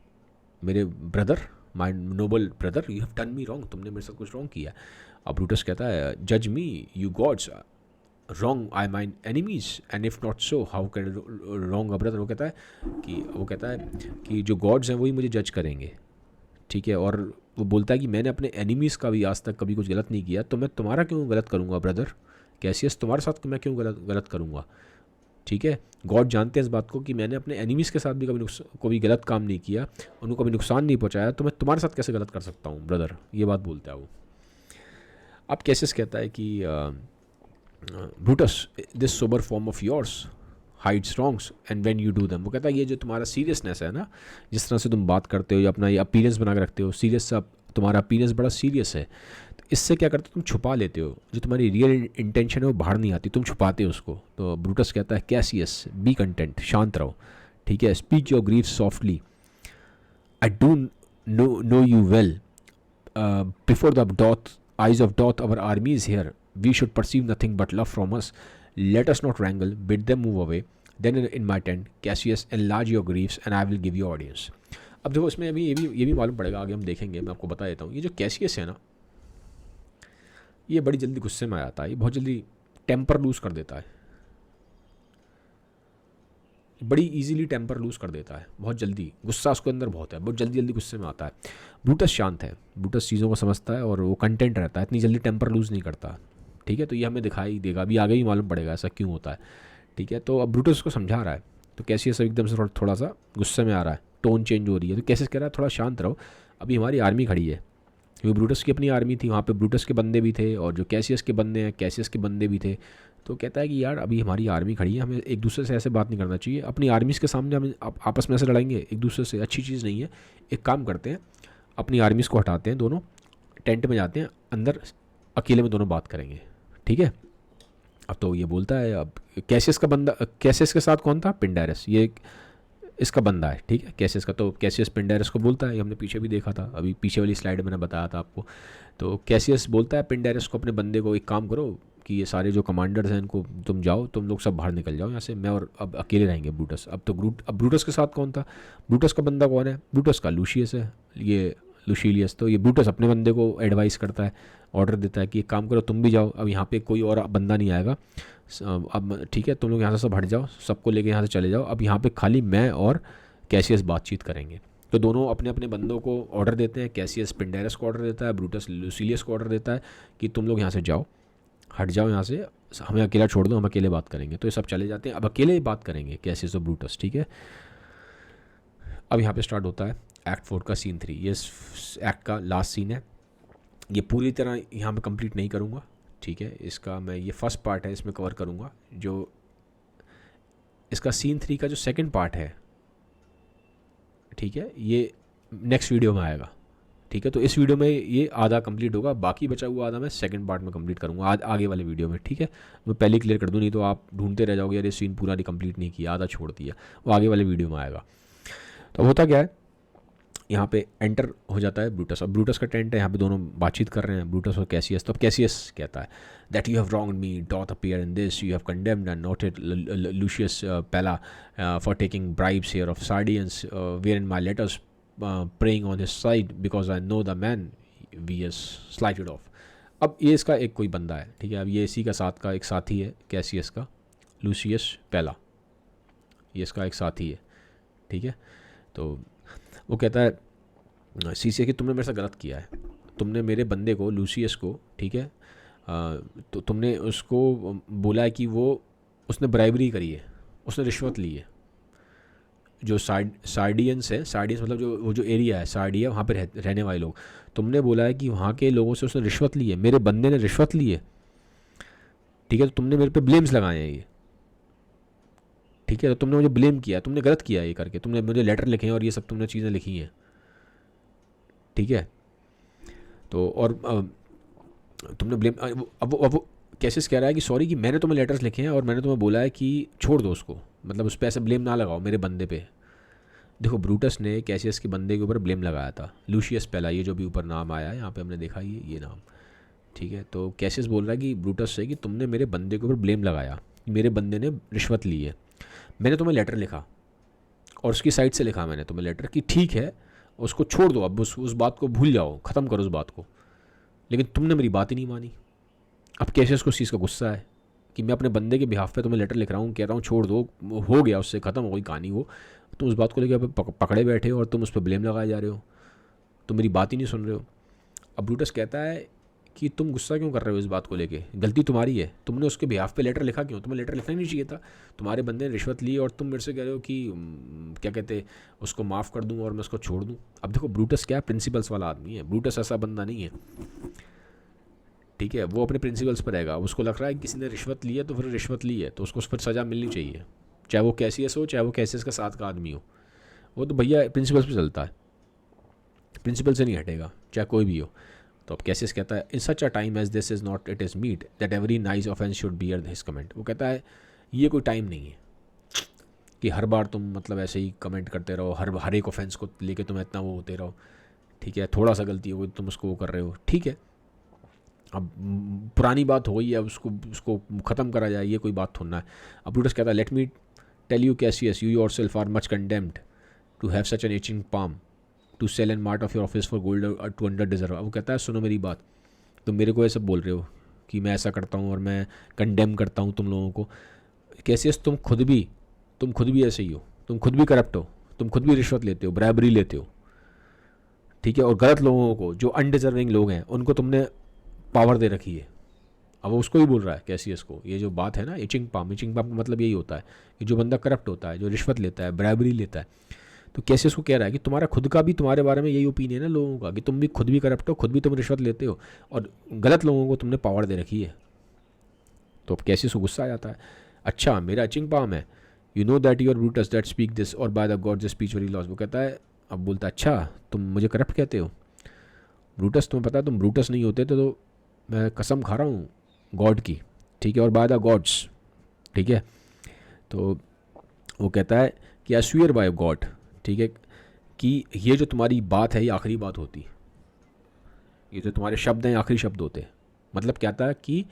मेरे brother, my noble brother you have done me wrong, तुमने मेरे साथ कुछ रॉन्ग किया है। अब ब्रूटस कहता है जज me you gods wrong I mine enemies and if not so how can wrong a brother. वो कहता है कि जो गॉड्स हैं वही मुझे जज करेंगे। ठीक है, और वो बोलता है कि मैंने अपने एनिमीज़ का भी आज तक कभी कुछ गलत नहीं किया, तो मैं तुम्हारा क्यों गलत करूँगा ब्रदर कैसियस, तुम्हारे साथ मैं क्यों गलत करूँगा। ठीक है, गॉड जानते हैं इस बात को कि मैंने अपने एनिमीज़ के साथ भी कभी गलत काम नहीं किया, उनको कभी नुकसान नहीं पहुँचाया, तो मैं तुम्हारे साथ कैसे गलत कर सकता हूँ ब्रदर, ये बात बोलता है वो। अब कैसियस कहता है कि Brutus this sober form of yours hides wrongs and when you do them. वो कहता है ये जो तुम्हारा सीरियसनेस है ना, जिस तरह से तुम बात करते हो या अपना ये अपीयरेंस बना के रखते हो, सीरियस सा तुम्हारा अपीयरेंस बड़ा सीरियस है, तो इससे क्या करते हो तुम छुपा लेते हो, जो तुम्हारी रियल इंटेंशन है वो बाहर नहीं आती, तुम छुपाते हो उसको। तो ब्रूटस कहता है कैसियस बी कंटेंट, शांत रहो। ठीक है, speak your grief softly, I do know you well, before the both eyes of both our army is here, we should perceive nothing but love from us, let us not wrangle, bid them move away, then in my tent Cassius enlarge your griefs and I will give you audience। अब देखो इसमें अभी ये भी मालूम पड़ेगा, आगे हम देखेंगे, मैं आपको बता देता हूँ। ये जो कैसियस है ना, ये बड़ी जल्दी गुस्से में आ जाता है, ये बहुत जल्दी टेम्पर लूज़ कर देता है, बड़ी इजीली टेम्पर लूज़ कर देता है, बहुत जल्दी गुस्सा उसके अंदर बहुत है, बहुत जल्दी जल्दी गुस्से में आता है। ब्रूटस शांत है, ब्रूटस चीज़ों को समझता है और वो कंटेंट रहता है, इतनी जल्दी टेम्पर लूज़ नहीं करता। ठीक है, तो ये हमें दिखाई देगा, अभी आगे ही मालूम पड़ेगा ऐसा क्यों होता है। ठीक है, तो अब ब्रूटस को समझा रहा है, तो कैसियस एकदम से थोड़ा सा गुस्से में आ रहा है, टोन चेंज हो रही है। तो कैसियस कह रहा है थोड़ा शांत रहो, अभी हमारी आर्मी खड़ी है, क्योंकि ब्रूटस की अपनी आर्मी थी, वहाँ पे ब्रूटस के बंदे भी थे और जो कैसियस के बंदे हैं कैसियस के बंदे भी थे। तो कहता है कि यार अभी हमारी आर्मी खड़ी है, हमें एक दूसरे से ऐसे बात नहीं करना चाहिए, अपनी आर्मीज़ के सामने हम आपस में ऐसे लड़ाएंगे एक दूसरे से, अच्छी चीज़ नहीं है। एक काम करते हैं, अपनी आर्मीज़ को हटाते हैं, दोनों टेंट में जाते हैं, अंदर अकेले में दोनों बात करेंगे। ठीक है, अब तो ये बोलता है, अब कैसियस का बंदा, कैसियस के साथ कौन था, पिंडेरस, ये इसका बंदा है। ठीक है, कैसियस का, तो कैसियस पिंडेरस को बोलता है, ये हमने पीछे भी देखा था, अभी पीछे वाली स्लाइड मैंने बताया था आपको। तो कैसियस बोलता है पिंडेरस को, अपने बंदे को, एक काम करो कि ये सारे जो कमांडर्स हैं इनको तुम जाओ, तुम लोग सब बाहर निकल जाओ यहाँ से, मैं और अब अकेले रहेंगे ब्रूटस। अब ब्रूटस के साथ कौन था, ब्रूटस का बंदा कौन है, ब्रूटस का लूशियस है, ये लूसिलियस। तो ये ब्रूटस अपने बंदे को एडवाइस करता है, ऑर्डर देता है कि एक काम करो तुम भी जाओ, अब यहाँ पे कोई और बंदा नहीं आएगा, अब ठीक है तुम लोग यहाँ से सब हट जाओ, सबको लेके यहाँ से चले जाओ, अब यहाँ पे खाली मैं और कैसियस बातचीत करेंगे। तो दोनों अपने अपने बंदों को ऑर्डर देते हैं, कैसियस पिंडेरस को ऑर्डर देता है, ब्रूटस लूसिलियस को ऑर्डर देता है कि तुम लोग यहाँ से जाओ, हट जाओ यहाँ से, हमें अकेला छोड़ दो, हम अकेले बात करेंगे। तो ये सब चले जाते हैं, अब अकेले ही बात करेंगे कैसियस और ब्रूटस। ठीक है, अब यहाँ पे स्टार्ट होता है एक्ट 4 का सीन 3, ये एक्ट का लास्ट सीन है, ये पूरी तरह यहाँ पे कंप्लीट नहीं करूँगा। ठीक है, इसका मैं ये फर्स्ट पार्ट है इसमें कवर करूँगा, जो इसका सीन 3 का जो सेकंड पार्ट है, ठीक है, ये नेक्स्ट वीडियो में आएगा। ठीक है, तो इस वीडियो में ये आधा कंप्लीट होगा, बाकी बचा हुआ आधा मैं सेकंड पार्ट में कंप्लीट करूँगा आगे वाले वीडियो में। ठीक है, मैं पहले क्लियर कर दूँ, नहीं तो आप ढूंढते रह जाओगे यार ये सीन पूरा नहीं कंप्लीट नहीं किया, आधा छोड़ दिया, वो आगे वाले वीडियो में आएगा। तो होता क्या है, यहाँ पे एंटर हो जाता है ब्रूटस। अब ब्रूटस का टेंट है, यहाँ पे दोनों बातचीत कर रहे हैं, ब्रूटस और कैसियस। तो अब कैसियस कहता है that you have wronged me, doth appear in this, you have condemned and noted Lucius Pella for taking bribes here of Sardians where in my letters praying on his side because I know the man we has slighted off. अब ये इसका एक कोई बंदा है, ठीक है। अब ये इसी का साथ का एक साथी है कैसियस का, लूसियस पेला, ये इसका एक साथी है, ठीक है। तो वो कहता है सीसे कि तुमने मेरे साथ गलत किया है, तुमने मेरे बंदे को लूसियस को, ठीक है, तो तुमने उसको बोला है कि वो उसने ब्राइबरी करी है, उसने रिश्वत ली है। जो सार्डियंस है, सार्डियंस मतलब जो वो जो एरिया है सार्डिया, वहाँ पे रहने वाले लोग, तुमने बोला है कि वहाँ के लोगों से उसने रिश्वत ली है, मेरे बंदे ने रिश्वत ली है, ठीक है। तो तुमने मेरे पे ब्लेम्स लगाए हैं ये, ठीक है। तो तुमने मुझे ब्लेम किया, तुमने गलत किया ये करके, तुमने मुझे लेटर लिखे हैं और ये सब तुमने चीज़ें लिखी हैं, ठीक है। तो और तुमने ब्लेम, अब कैसे कह रहा है कि सॉरी कि मैंने तुम्हें लेटर्स लिखे हैं और मैंने तुम्हें बोला है कि छोड़ दो उसको, मतलब उस पर ऐसे ब्लेम ना लगाओ मेरे बंदे पे। देखो ब्रूटस ने कैसियस के बंदे के ऊपर ब्लेम लगाया था, लूशियस पेला, ये जो भी ऊपर नाम आया है यहाँ पे हमने देखा ये नाम, ठीक है। तो कैसियस बोल रहा है कि ब्रूटस से कि तुमने मेरे बंदे के ऊपर ब्लेम लगाया, मेरे बंदे ने रिश्वत ली है, मैंने तुम्हें लेटर लिखा और उसकी साइड से लिखा मैंने तुम्हें लेटर कि ठीक है उसको छोड़ दो, अब उस बात को भूल जाओ, ख़त्म करो उस बात को, लेकिन तुमने मेरी बात ही नहीं मानी। अब कैसियस को इस चीज़ का गुस्सा है कि मैं अपने बंदे के बिहाफ पे तुम्हें लेटर लिख रहा हूँ, कह रहा हूँ छोड़ दो, हो गया, उससे ख़त्म हो गई कहानी, वो तुम उस बात को लेकर पकड़े बैठे हो और तुम उस पर ब्लेम लगाए जा रहे हो, तुम मेरी बात ही नहीं सुन रहे हो। अब ब्रूटस कहता है कि तुम गुस्सा क्यों कर रहे हो इस बात को लेके, गलती तुम्हारी है, तुमने उसके बिहाफ पे लेटर लिखा क्यों, तुम्हें लेटर लिखना ही नहीं चाहिए था, तुम्हारे बंदे ने रिश्वत ली और तुम मेरे से कह रहे हो कि क्या कहते उसको माफ़ कर दूँ और मैं उसको छोड़ दूँ। अब देखो ब्रूटस क्या है, प्रिंसिपल्स वाला आदमी है, ब्रूटस ऐसा बंदा नहीं है, ठीक है। वो अपने प्रिंसिपल्स पर रहेगा, उसको लग रहा है कि किसी ने रिश्वत ली है तो फिर रिश्वत ली है तो उसको उस पर सज़ा मिलनी चाहिए, चाहे वो कैसियस हो चाहे वो कैसियस का साथ का आदमी हो, वो तो भैया प्रिंसिपल्स पे चलता है, प्रिंसिपल से नहीं हटेगा चाहे कोई भी हो। तो अब कैसियस कहता है in such a time as this is not it is meet that every nice offence should bear this comment. वो कहता है ये कोई टाइम नहीं है कि हर बार तुम मतलब ऐसे ही कमेंट करते रहो, हर एक ऑफेंस को लेके तुम इतना वो होते रहो, ठीक है। थोड़ा सा गलती हो गई तुम उसको वो कर रहे हो, ठीक है। अब पुरानी बात हो गई है, उसको उसको ख़त्म करा जाए, ये कोई बात थोड़ा है। अब ब्रूटस कहता है let me tell you Cassius, you yourself are much condemned to have such an itching palm to sell and mart of your office for gold to under deserve. वो कहता है सुनो मेरी बात, तुम मेरे को ऐसा बोल रहे हो कि मैं ऐसा करता हूँ और मैं कंडेम करता हूँ तुम लोगों को। कैसियस तुम खुद भी ऐसे ही हो, तुम खुद भी करप्ट हो, तुम खुद भी रिश्वत लेते हो, ब्राइबरी लेते हो, ठीक है। और गलत लोगों को, जो अनडिजर्विंग लोग हैं, उनको तुमने पावर दे रखी है। अब वो उसको ही बोल रहा है कैसियस को, ये जो बात है ना इचिंग पाम का मतलब यही होता है कि जो बंदा करप्ट होता है, जो रिश्वत लेता है, ब्राइबरी लेता है। तो कैसियस को कह रहा है कि तुम्हारा खुद का भी तुम्हारे बारे में यही ओपिनियन है लोगों का कि तुम भी खुद भी करप्ट हो, खुद भी तुम रिश्वत लेते हो और गलत लोगों को तुमने पावर दे रखी है। तो अब कैसियस को गुस्सा आ जाता है, अच्छा मेरा इचिंग पाम है, you know that your Brutus that speak this or by the god this speech very loss. वो कहता है, अब बोलता है अच्छा तुम मुझे करप्ट कहते हो, ब्रूटस तुम्हें पता है तुम ब्रूटस नहीं होते तो मैं कसम खा रहा हूँ गॉड की, ठीक है, और बाय द गॉड्स, ठीक है। तो वो कहता है कि आई स्वीयर बाय गॉड, ठीक है, कि ये जो तुम्हारी बात है ये आखिरी बात होती, ये जो तुम्हारे शब्द हैं आखिरी शब्द होते। मतलब कहता है कि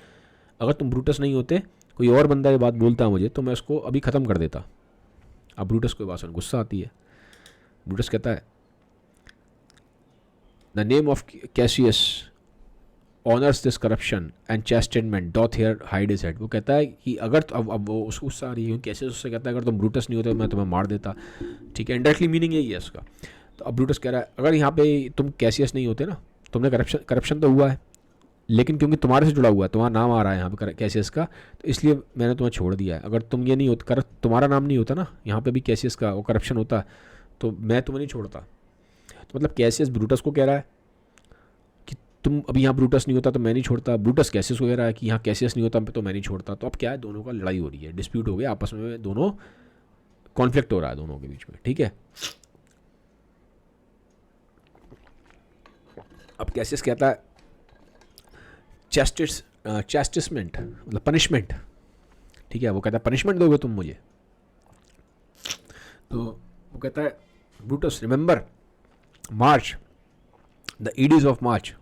अगर तुम ब्रूटस नहीं होते, कोई और बंदा ये बात बोलता मुझे तो मैं उसको अभी ख़त्म कर देता। अब ब्रूटस को बात सुन गुस्सा आती है। ब्रूटस कहता है the name of Cassius honours this corruption and chastisement doth here hide is head. वो कहता है कि अगर अब वो उसको गुस्सा आ रही है कैसे, उससे कहता है अगर तुम ब्रूटस नहीं होते मैं तुम्हें मार देता, ठीक है। इनडायरेक्टली मीनिंग यही है उसका। तो अब ब्रूटस कह रहा है अगर यहाँ पे तुम कैसियस नहीं होते ना, तुमने करप्शन तो हुआ है लेकिन क्योंकि तुम्हारे से जुड़ा हुआ है, तुम्हारा नाम आ रहा है यहाँ पे कैसियस का, तो इसलिए मैंने तुम्हें छोड़ दिया है। अगर तुम ये नहीं होता, तुम्हारा नाम नहीं होता ना यहाँ पे भी कैसियस का वो करप्शन होता तो मैं तुम्हें नहीं छोड़ता। तो मतलब कैसियस ब्रूटस को कह रहा है कि तुम अभी यहाँ ब्रूटस नहीं होता तो मैं नहीं छोड़ता, ब्रूटस कैसियस को कह रहा है कि यहाँ कैसियस नहीं होता तो मैं नहीं छोड़ता। तो अब क्या है, दोनों का लड़ाई हो रही है, डिस्प्यूट हो गया आपस में, दोनों कॉन्फ्लिक्ट हो रहा है दोनों के बीच में, ठीक है। अब कैसियस कहता है चैस्टिसमेंट मतलब पनिशमेंट, ठीक है। वो कहता है पनिशमेंट दोगे तुम मुझे। तो वो कहता है Brutus remember March, the Edis of March.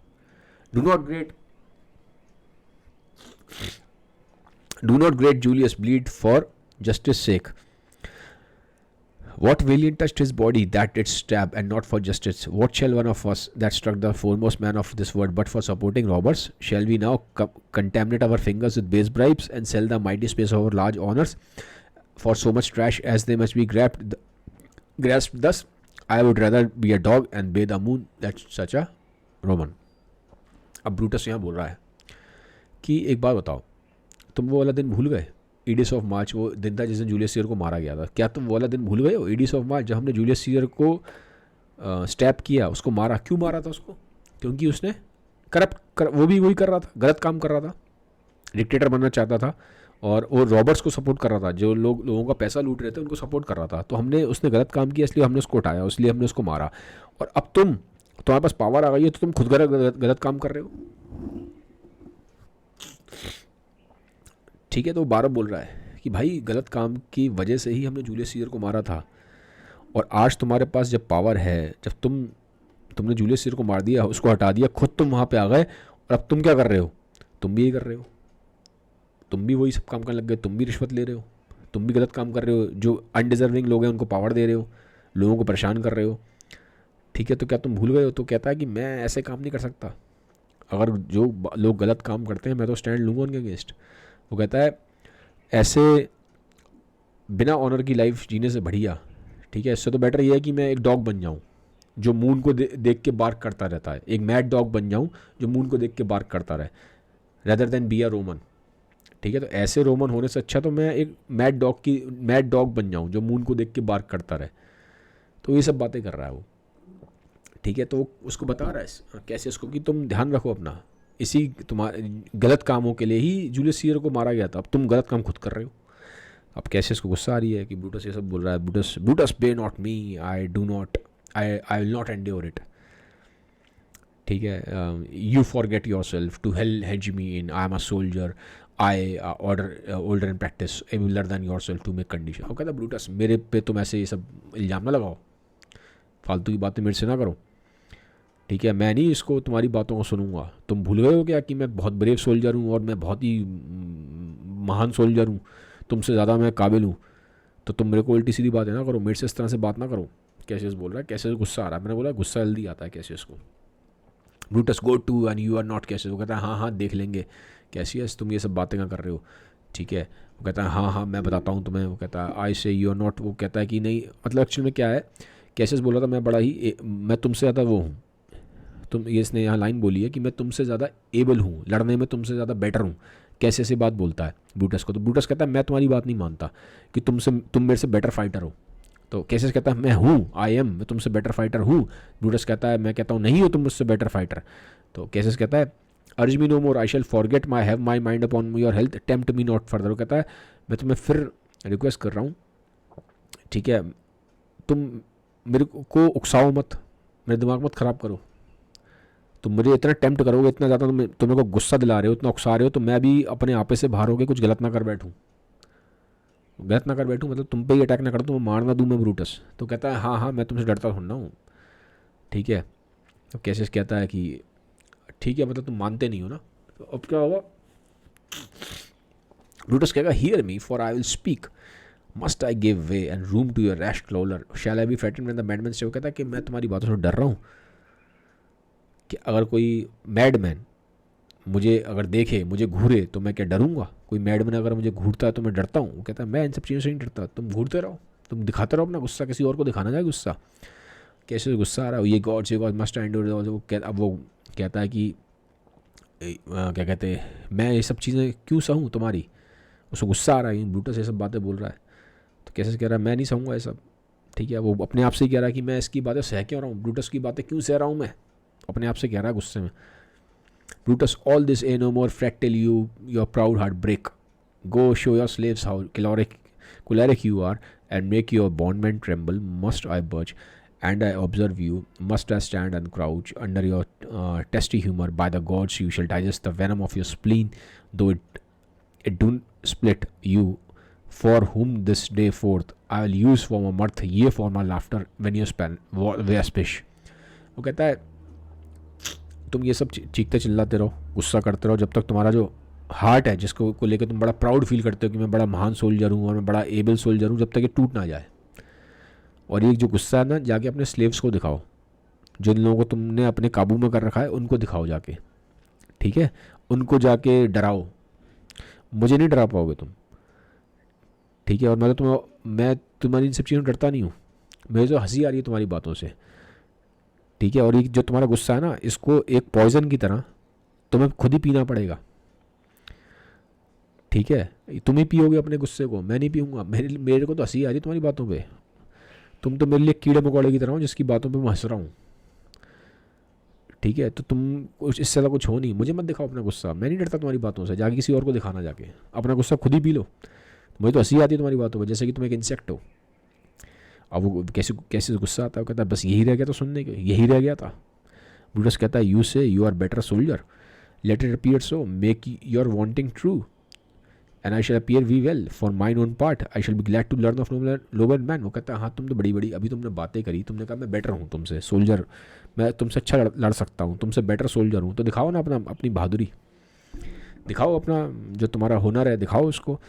Do not grate Julius bleed for justice sake. What valiant touched his body that did stab, and not for justice? What shall one of us that struck the foremost man of this world but for supporting robbers? Shall we now contaminate our fingers with base bribes and sell the mighty space of our large honors for so much trash as they must be grasped thus? I would rather be a dog and bathe the moon than such a Roman. अब Brutus यहाँ बोल रहा है कि एक बात बताओ, तुम वो वाला दिन भूल गए? ईडिस ऑफ मार्च वो दिन था जिस दिन जूलियस सीजर को मारा गया था. क्या तुम वो वाला दिन भूल गए हो? ईडिस ऑफ मार्च, जब हमने जूलियस सीजर को स्टैप किया, उसको मारा. क्यों मारा था उसको? क्योंकि उसने वो भी वही कर रहा था, गलत काम कर रहा था, डिक्टेटर बनना चाहता था और वो रॉबर्ट्स को सपोर्ट कर रहा था, जो लोगों का पैसा लूट रहे थे उनको सपोर्ट कर रहा था. तो उसने गलत काम किया, इसलिए हमने उसको उठाया, इसलिए हमने उसको मारा. और अब तुम्हारे पास पावर आ गई है तो तुम खुद गलत काम कर रहे हो. ठीक है, तो बार बोल रहा है कि भाई गलत काम की वजह से ही हमने जूलियस सीजर को मारा था. और आज तुम्हारे पास जब पावर है, जब तुमने जूलियस सीजर को मार दिया, उसको हटा दिया, खुद तुम वहाँ पे आ गए, और अब तुम क्या कर रहे हो? तुम भी यही कर रहे हो, तुम भी वही सब काम करने लग गए. तुम भी रिश्वत ले रहे हो, तुम भी गलत काम कर रहे हो. जो अनडिजर्विंग लोग हैं उनको पावर दे रहे हो, लोगों को परेशान कर रहे हो. ठीक है, तो क्या तुम भूल गए हो? तो कहता है कि मैं ऐसे काम नहीं कर सकता. अगर जो लोग गलत काम करते हैं मैं तो स्टैंड लूँगा उनके अगेंस्ट. वो कहता है ऐसे बिना ऑनर की लाइफ जीने से बढ़िया, ठीक है, इससे तो बेटर ये है कि मैं एक डॉग बन जाऊँ जो मून को देख के बार्क करता रहता है. एक मैड डॉग बन जाऊँ जो मून को देख के बार्क करता रहे, rather than be a Roman. ठीक है, तो ऐसे रोमन होने से अच्छा तो मैं एक मैड डॉग बन जाऊँ जो मून को देख के बार्क करता रहे. तो ये सब बातें कर रहा है वो. ठीक है, तो उसको बता रहा है कैसे उसको कि तुम ध्यान रखो अपना, इसी तुम्हारे गलत कामों के लिए ही जूलियस सीजर को मारा गया था. अब तुम गलत काम खुद कर रहे हो. अब कैसे इसको गुस्सा आ रही है कि ब्रूटस ये सब बोल रहा है. Brutus bay not me, I will not endure it. ठीक है, you forget yourself to hedge me in, I am a soldier, I older in practice, abler than yourself to make condition. अब कहता Brutus मेरे पे तुम ऐसे ये सब इल्ज़ाम ना लगाओ, फालतू की बातें मेरे से ना करो. ठीक है, मैं नहीं इसको तुम्हारी बातों को सुनूंगा. तुम भूल गए हो क्या कि मैं बहुत ब्रेव सोल्जर हूँ और मैं बहुत ही महान सोल्जर हूँ, तुमसे ज़्यादा मैं काबिल हूँ. तो तुम मेरे को उल्टी सीधी बातें ना करो, मेरे से इस तरह से बात ना करो. कैसियस बोल रहा है. कैसियस गुस्सा आ रहा है. मैंने बोला गुस्सा जल्दी आता है कैसियस को. Brutus go to and you are not Cassius. वो कहता है हाँ देख लेंगे कैसियस, तुम ये सब बातें क्या कर रहे हो. ठीक है, वो कहता है हाँ मैं बताता हूँ तुम्हें. वो कहता है आई से यू आर नॉट. वो कहता है कि नहीं, मतलब एक्चुअल में क्या है, कैसियस बोल रहा था मैं तुमसे ज़्यादा वो हूँ. इसने यहाँ लाइन बोली है कि मैं तुमसे ज़्यादा एबल हूँ, लड़ने में तुमसे ज़्यादा बेटर हूँ. कैसे से बात बोलता है ब्रूटस को. तो ब्रूटस कहता है मैं तुम्हारी बात नहीं मानता कि तुम मेरे से बेटर फाइटर हो. तो कैसे कहता है मैं हूँ, मैं तुमसे बेटर फाइटर हूँ. ब्रूटस कहता है मैं कहता हूँ नहीं हो तुम मुझसे बेटर फाइटर. तो कैसे कहता है urge me no more, I shall forget my have my mind upon your health, tempt me not further. वो कहता है मैं तुम्हें फिर रिक्वेस्ट कर रहा हूँ, ठीक है, तुम मेरे को उकसाओ मत, मेरे दिमाग मत ख़राब करो. तुम मुझे इतना टेम्प्ट करोगे, इतना ज़्यादा तुम मेरे को गुस्सा दिला रहे हो, इतना उकसा रहे हो, तो मैं भी अपने आपे से बाहर होकर कुछ गलत ना कर बैठूँ. मतलब तुम पे ही अटैक ना कर दूँ, मार ना दूँ मैं ब्रूटस. तो कहता है हाँ मैं तुमसे डरता थोड़ा हूँ. ठीक है, अब कैसे कहता है कि ठीक है, मतलब तुम मानते नहीं हो ना. तो अब क्या होगा, ब्रूटस कहेगा hear me for I will speak, must I give way and room to your rash choler, shall I be frightened when the madman says. वो कहता है कि मैं तुम्हारी बातों से डर रहा हूँ कि अगर कोई मैडमैन मुझे अगर देखे, मुझे घूरे, तो मैं क्या डरूंगा? कोई मैडमैन अगर मुझे घूरता है तो मैं डरता हूँ? वो कहता है मैं इन सब चीज़ों से नहीं डरता, तुम घूरते रहो, तुम दिखाते रहो अपना गुस्सा, किसी और को दिखाना जाए गुस्सा. कैसे गुस्सा आ रहा है, ये गॉड मस्ट एंड. अब वो कहता है कि क्या कहते हैं मैं ये सब चीज़ें क्यों सहूँ तुम्हारी. उसको गुस्सा आ रहा है, ब्रूटस ये सब बातें बोल रहा है. तो कैसे कह रहा है मैं नहीं सहूँगा ये सब. ठीक है, वो अपने आप से ही कह रहा है कि मैं इसकी बातें सह क्यों रहा हूँ, ब्रूटस की बातें क्यों सह रहा हूँ मैं, अपने आप से कह रहा है गुस्से में. Brutus, all this ain't no more fret till your proud heart break. Go show your slaves how choleric you are, and make your bondmen tremble. Must I budge, and I observe you? Must I stand and crouch under your testy humor? By the gods, you shall digest the venom of your spleen, though it do split you. For whom this day forth I will use for my mirth, ye for my laughter, when you waspish. वो कहता है तुम ये सब चीखते चिल्लाते रहो, गुस्सा करते रहो, जब तक तुम्हारा जो हार्ट है जिसको को लेकर तुम बड़ा प्राउड फील करते हो कि मैं बड़ा महान सोल्जर हूँ और मैं बड़ा एबल सोल्जर हूँ, जब तक ये टूट ना जाए। और ये जो गुस्सा है ना, जाके अपने स्लेव्स को दिखाओ, जिन लोगों को तुमने अपने काबू में कर रखा है उनको दिखाओ जाके, ठीक है, उनको जाके डराओ। मुझे नहीं डरा पाओगे तुम, ठीक है। और मैं तुम्हारी इन सब चीज़ों से डरता नहीं हूँ, मुझे तो हंसी आ रही है तुम्हारी बातों से, ठीक है। और ये जो तुम्हारा गुस्सा है ना, इसको एक पॉइजन की तरह तुम्हें खुद ही पीना पड़ेगा, ठीक है। तुम ही पियोगे अपने गुस्से को, मैं नहीं पीऊँगा। मेरे को तो हंसी आ रही है तुम्हारी बातों पे। तुम तो मेरे लिए कीड़े मकोड़े की तरह हो जिसकी बातों पे मैं हंस रहा हूँ, ठीक है। तो तुम कुछ इससे ज़्यादा कुछ हो नहीं। मुझे मत दिखाओ अपना गुस्सा, मैं नहीं डरता तुम्हारी बातों से। जाके किसी और को दिखाना, जाके अपना गुस्सा खुद ही पी लो। मुझे तो हंसी आती है तुम्हारी बातों पे, जैसे कि तुम एक इंसेक्ट हो। अब वो कैसे कैसे गुस्सा आता है, कहता है बस यही रह गया था सुनने के, यही रह गया था। ब्रूटस कहता है you say you are better soldier, let it appear so, make your vaunting true, and I shall appear we well for mine own part, I shall be glad to learn of noble man. वो कहता है हाँ तुम तो बड़ी बड़ी अभी तुमने बातें करी, तुमने कहा मैं बेटर हूँ तुमसे सोल्जर, मैं तुमसे अच्छा लड़ सकता हूँ, तुमसे बेटर सोल्जर हूँ। तो दिखाओ ना अपनी बहादुरी, दिखाओ अपना जो तुम्हारा हुनर है, दिखाओ उसको।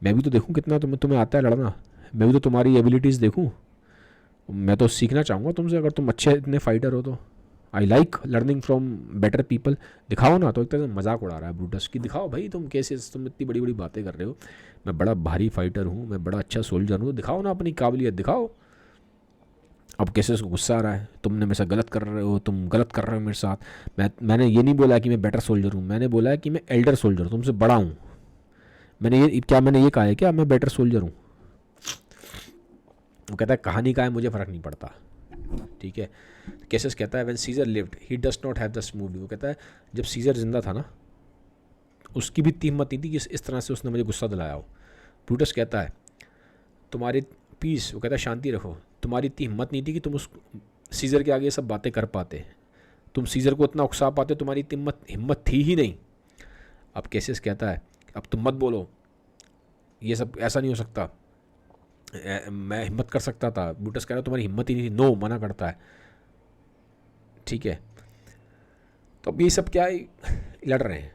मैं भी तो देखूँ कितना तुम्हें आता है लड़ना, मैं भी तो तुम्हारी एबिलिटीज़ देखूँ। मैं तो सीखना चाहूँगा तुमसे, अगर तुम अच्छे इतने फाइटर हो तो। I like learning from better people. दिखाओ ना। तो एक तरह से मजाक उड़ा रहा है ब्रूटस की, दिखाओ भाई तुम कैसे, तुम इतनी बड़ी बड़ी बातें कर रहे हो, मैं बड़ा भारी फाइटर हूँ, मैं बड़ा अच्छा सोल्जर हूँ, दिखाओ ना अपनी काबिलियत दिखाओ। अब कैसे उसको गुस्सा आ रहा है, तुमने मेरे साथ गलत कर रहे हो, तुम गलत कर रहे हो मेरे साथ। मैंने ये नहीं बोला कि मैं बेटर सोल्जर हूँ, मैंने बोला है कि मैं एल्डर सोल्जर हूँ, तुमसे बड़ा हूँ। मैंने ये कहा है क्या मैं बेटर सोल्जर हूँ? वो कहता है कहानी का है, मुझे फ़र्क नहीं पड़ता, ठीक है। केसेस कहता है when Caesar lived he does not have the smooth. वो कहता है जब सीजर जिंदा था ना, उसकी भी इतनी हिम्मत नहीं थी कि इस तरह से उसने मुझे गुस्सा दिलाया हो। ब्रूटस कहता है तुम्हारी पीस, वो कहता है शांति रखो, तुम्हारी इतनी हिम्मत नहीं थी कि तुम उस सीजर के आगे ये सब बातें कर पाते, तुम सीजर को इतना उकसा पाते, तुम्हारी इतनी हिम्मत थी ही नहीं। अब केसेस कहता है अब तुम मत बोलो, ये सब ऐसा नहीं हो सकता, मैं हिम्मत कर सकता था। ब्रूटस कह रहा है तुम्हारी हिम्मत ही नहीं थी, नो मना करता है, ठीक है। तो अब ये सब क्या है, लड़ रहे हैं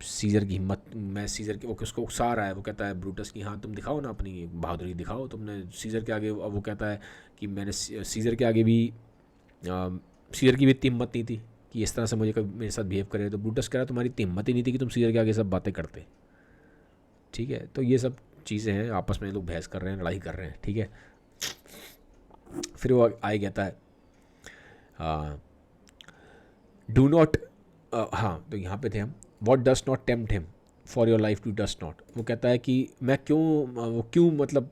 सीजर की हिम्मत, मैं सीजर की, वो उसको उकसा रहा है। वो कहता है ब्रूटस की हाँ तुम दिखाओ ना अपनी बहादुरी दिखाओ तुमने सीजर के आगे। अब वो कहता है कि मैंने सीजर के आगे भी सीजर की भी इतनी हिम्मत नहीं थी कि इस तरह से मुझे कभी मेरे साथ बिहेव करे। तो ब्रूटस कह रहा है तुम्हारी इतनी हिम्मत ही नहीं थी कि तुम सीजर के आगे सब बातें करते, ठीक है। तो ये सब चीज़ें हैं, आपस में लोग बहस कर रहे हैं, लड़ाई कर रहे हैं, ठीक है। फिर वो आए कहता है डू नॉट, हाँ तो यहाँ पे थे हम, what durst not tempt him for your life to durst not. वो कहता है कि मैं क्यों मतलब